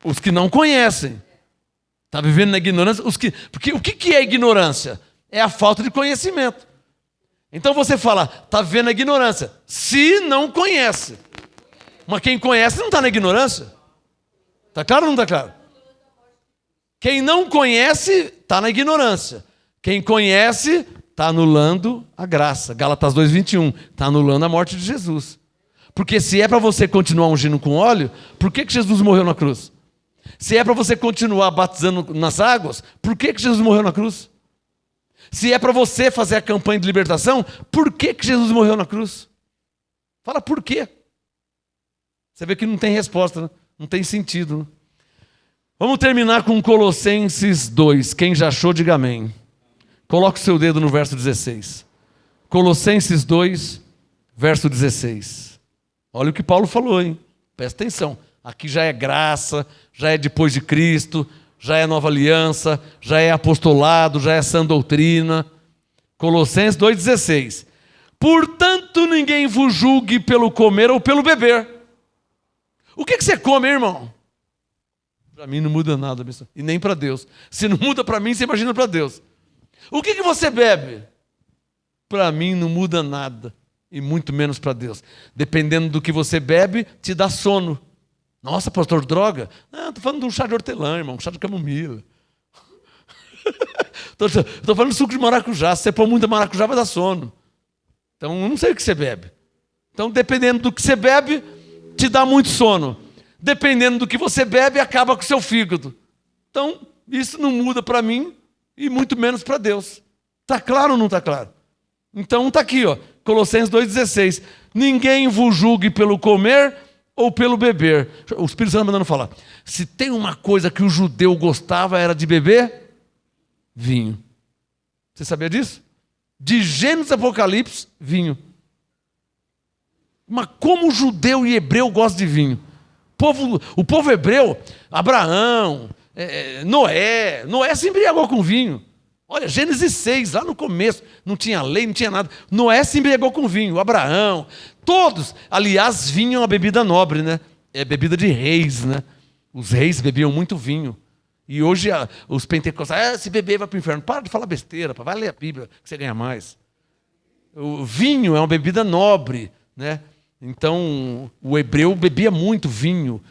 Os que não conhecem. Está vivendo na ignorância. Porque o que é ignorância? É a falta de conhecimento. Então você fala, está vivendo na ignorância. Se não conhece. Mas quem conhece não está na ignorância. Está claro ou não está claro? Quem não conhece está na ignorância. Quem conhece está anulando a graça. Gálatas 2,21. Está anulando a morte de Jesus. Porque se é para você continuar ungindo com óleo, por que Jesus morreu na cruz? Se é para você continuar batizando nas águas, por que Jesus morreu na cruz? Se é para você fazer a campanha de libertação, por que Jesus morreu na cruz? Fala por quê? Você vê que não tem resposta, né? Não tem sentido. Né? Vamos terminar com Colossenses 2. Quem já achou, diga amém. Coloque o seu dedo no verso 16. Colossenses 2, verso 16. Olha o que Paulo falou, hein? Presta atenção. Aqui já é graça, já é depois de Cristo, já é nova aliança, já é apostolado, já é sã doutrina. Colossenses 2,16. Portanto, ninguém vos julgue pelo comer ou pelo beber. O que você come, irmão? Para mim não muda nada, e nem para Deus. Se não muda para mim, você imagina para Deus. O que você bebe? Para mim não muda nada. E muito menos para Deus. Dependendo do que você bebe, te dá sono. Nossa, pastor, droga? Não, estou falando de um chá de hortelã, irmão, um chá de camomila. Estou falando de suco de maracujá. Se você pôr muita maracujá, vai dar sono. Então, eu não sei o que você bebe. Então, dependendo do que você bebe, te dá muito sono. Dependendo do que você bebe, acaba com o seu fígado. Então, isso não muda para mim e muito menos para Deus. Está claro ou não está claro? Então, está aqui, ó. Colossenses 2,16. Ninguém vos julgue pelo comer ou pelo beber. O Espírito Santo mandando falar. Se tem uma coisa que o judeu gostava, era de beber vinho. Você sabia disso? De Gênesis a Apocalipse, vinho. Mas como o judeu e hebreu gostam de vinho? O povo hebreu, Abraão, Noé se embriagou com vinho. Olha, Gênesis 6, lá no começo, não tinha lei, não tinha nada. Noé se embriagou com vinho, Abraão, todos. Aliás, vinho é uma bebida nobre, né? É bebida de reis, né? Os reis bebiam muito vinho. E hoje os pentecostais, se beber vai para o inferno. Para de falar besteira, vai ler a Bíblia, que você ganha mais. O vinho é uma bebida nobre, né? Então, o hebreu bebia muito vinho.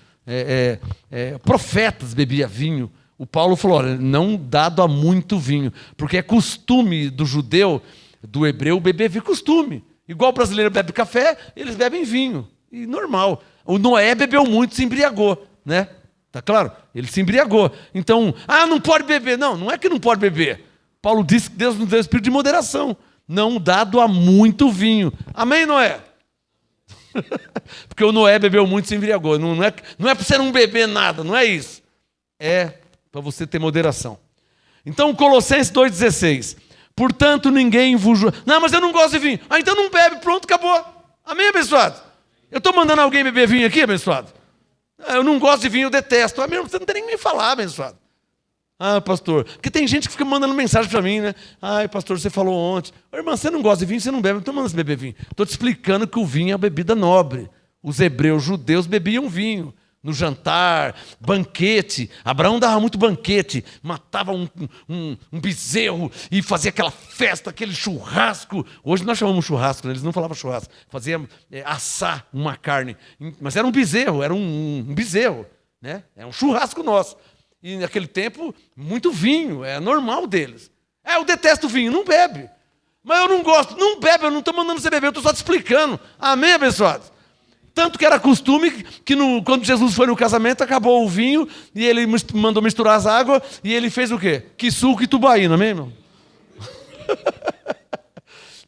Profetas bebiam vinho. O Paulo falou, olha, não dado a muito vinho, porque é costume do judeu, do hebreu, beber vinho, costume. Igual o brasileiro bebe café, eles bebem vinho, e normal. O Noé bebeu muito, se embriagou, né? Tá claro? Ele se embriagou. Então, não pode beber. Não é que não pode beber. Paulo disse que Deus nos deu espírito de moderação, não dado a muito vinho. Amém, Noé? Porque o Noé bebeu muito e se embriagou. Não é para você não beber nada, não é isso. É para você ter moderação. Então, Colossenses 2,16. Portanto, ninguém vos... Não, mas eu não gosto de vinho. Então não bebe, pronto, acabou. Amém, abençoado? Eu estou mandando alguém beber vinho aqui, abençoado? Eu não gosto de vinho, eu detesto. Você não tem nem que me falar, abençoado. Pastor, porque tem gente que fica mandando mensagem para mim, né? Pastor, você falou ontem. Irmã, você não gosta de vinho, você não bebe, não estou mandando você beber vinho. Estou te explicando que o vinho é uma bebida nobre. Os hebreus, judeus, bebiam vinho. No jantar, banquete. Abraão dava muito banquete, matava um bezerro e fazia aquela festa, aquele churrasco. Hoje nós chamamos churrasco, né? Eles não falavam churrasco, fazia assar uma carne. Mas era um bezerro, né? É um churrasco nosso. E naquele tempo, muito vinho, é normal deles. Eu detesto vinho, não bebe. Mas eu não gosto, não bebe, eu não estou mandando você beber, eu estou só te explicando. Amém, abençoados? Tanto que era costume que quando Jesus foi no casamento, acabou o vinho, e ele mandou misturar as águas, e ele fez o quê? Quissuco e tubaína, amém, irmão?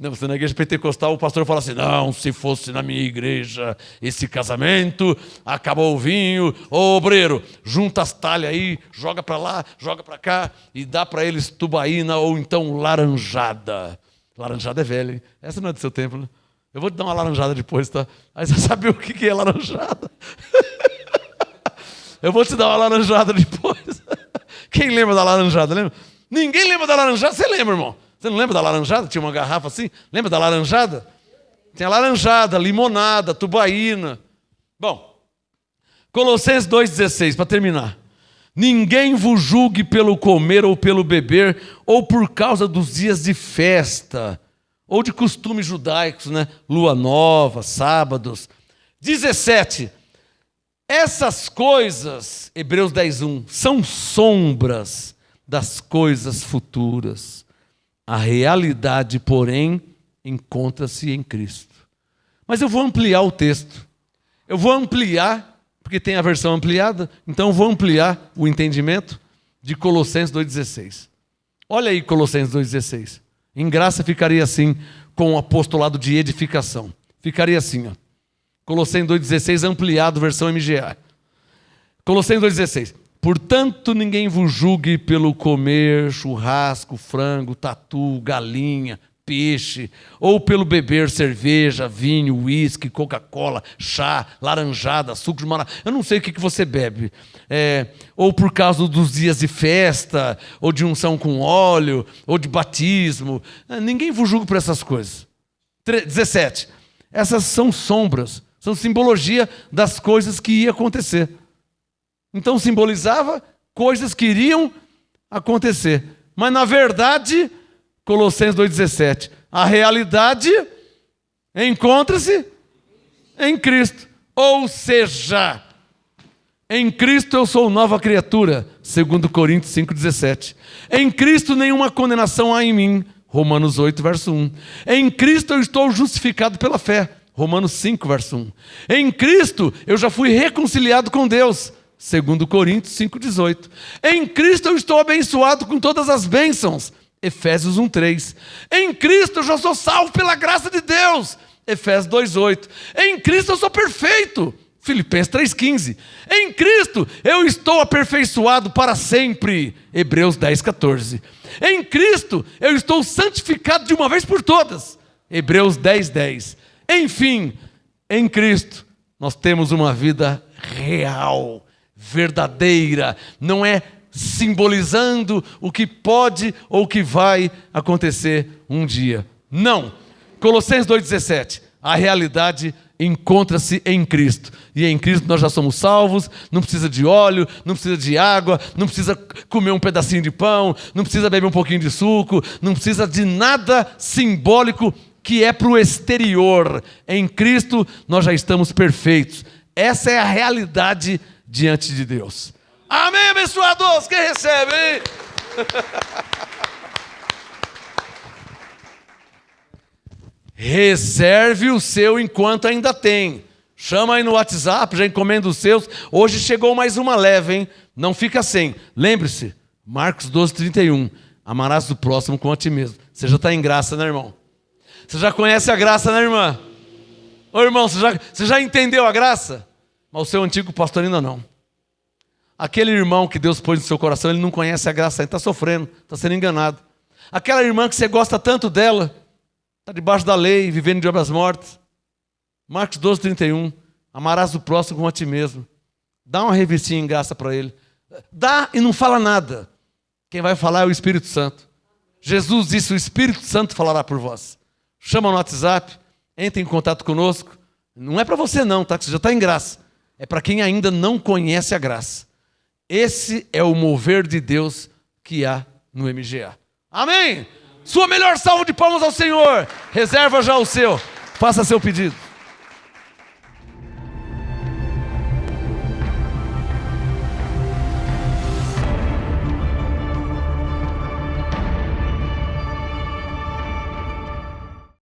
Não, você na igreja pentecostal, o pastor fala assim, não, se fosse na minha igreja esse casamento, acabou o vinho, ô obreiro, junta as talhas aí, joga para lá, joga para cá e dá para eles tubaína ou então laranjada. Laranjada é velha, hein? Essa não é do seu tempo, né? Eu vou te dar uma laranjada depois, tá? Aí você sabe o que é laranjada. Eu vou te dar uma laranjada depois. Quem lembra da laranjada? Lembra? Ninguém lembra da laranjada. Você lembra, irmão? Você não lembra da laranjada? Tinha uma garrafa assim. Lembra da laranjada? Tinha laranjada, limonada, tubaína. Bom, Colossenses 2,16, para terminar. Ninguém vos julgue pelo comer ou pelo beber, ou por causa dos dias de festa, ou de costumes judaicos, né? Lua nova, sábados. 17. Essas coisas, Hebreus 10:1, são sombras das coisas futuras. A realidade, porém, encontra-se em Cristo. Mas eu vou ampliar o texto. Eu vou ampliar, porque tem a versão ampliada, então eu vou ampliar o entendimento de Colossenses 2,16. Olha aí Colossenses 2,16. Em graça ficaria assim, com o apostolado de edificação. Ficaria assim, ó. Colossenses 2,16 ampliado, versão MGA. Colossenses 2,16. Portanto, ninguém vos julgue pelo comer churrasco, frango, tatu, galinha, peixe, ou pelo beber cerveja, vinho, uísque, Coca-Cola, chá, laranjada, suco de maracujá. Eu não sei o que você bebe. Ou por causa dos dias de festa, ou de unção com óleo, ou de batismo. Ninguém vos julgue por essas coisas. 17. Essas são sombras, são simbologia das coisas que iam acontecer. Então simbolizava coisas que iriam acontecer. Mas na verdade, Colossenses 2,17, a realidade encontra-se em Cristo. Ou seja, em Cristo eu sou nova criatura, segundo Coríntios 5,17. Em Cristo nenhuma condenação há em mim, Romanos 8, verso 1. Em Cristo eu estou justificado pela fé, Romanos 5, verso 1. Em Cristo eu já fui reconciliado com Deus, segundo Coríntios 5,18. Em Cristo eu estou abençoado com todas as bênçãos, Efésios 1,3. Em Cristo eu já sou salvo pela graça de Deus, Efésios 2,8. Em Cristo eu sou perfeito, Filipenses 3,15. Em Cristo eu estou aperfeiçoado para sempre, Hebreus 10,14. Em Cristo eu estou santificado de uma vez por todas, Hebreus 10,10. Enfim, em Cristo nós temos uma vida real, verdadeira, não é simbolizando o que pode ou o que vai acontecer um dia. Não. Colossenses 2,17. A realidade encontra-se em Cristo. E em Cristo nós já somos salvos, não precisa de óleo, não precisa de água, não precisa comer um pedacinho de pão, não precisa beber um pouquinho de suco, não precisa de nada simbólico que é para o exterior. Em Cristo nós já estamos perfeitos. Essa é a realidade diante de Deus. Amém, abençoados? Quem recebe, hein? Reserve o seu enquanto ainda tem. Chama aí no WhatsApp, já encomenda os seus. Hoje chegou mais uma leve, hein? Não fica sem. Lembre-se, Marcos 12:31. Amarás o próximo como a ti mesmo. Você já está em graça, né, irmão? Você já conhece a graça, né, irmã? Ô, irmão, você já entendeu a graça? Mas o seu antigo pastor ainda não. Aquele irmão que Deus pôs no seu coração, ele não conhece a graça, ele está sofrendo, está sendo enganado. Aquela irmã que você gosta tanto dela, está debaixo da lei, vivendo de obras mortas. Marcos 12:31. Amarás o próximo como a ti mesmo. Dá uma revistinha em graça para ele. Dá e não fala nada. Quem vai falar é o Espírito Santo. Jesus disse, o Espírito Santo falará por vós. Chama no WhatsApp, entre em contato conosco. Não é para você não, tá? Que você já está em graça. É para quem ainda não conhece a graça. Esse é o mover de Deus que há no MGA. Amém? Sua melhor salva de palmas ao Senhor. Reserva já o seu. Faça seu pedido.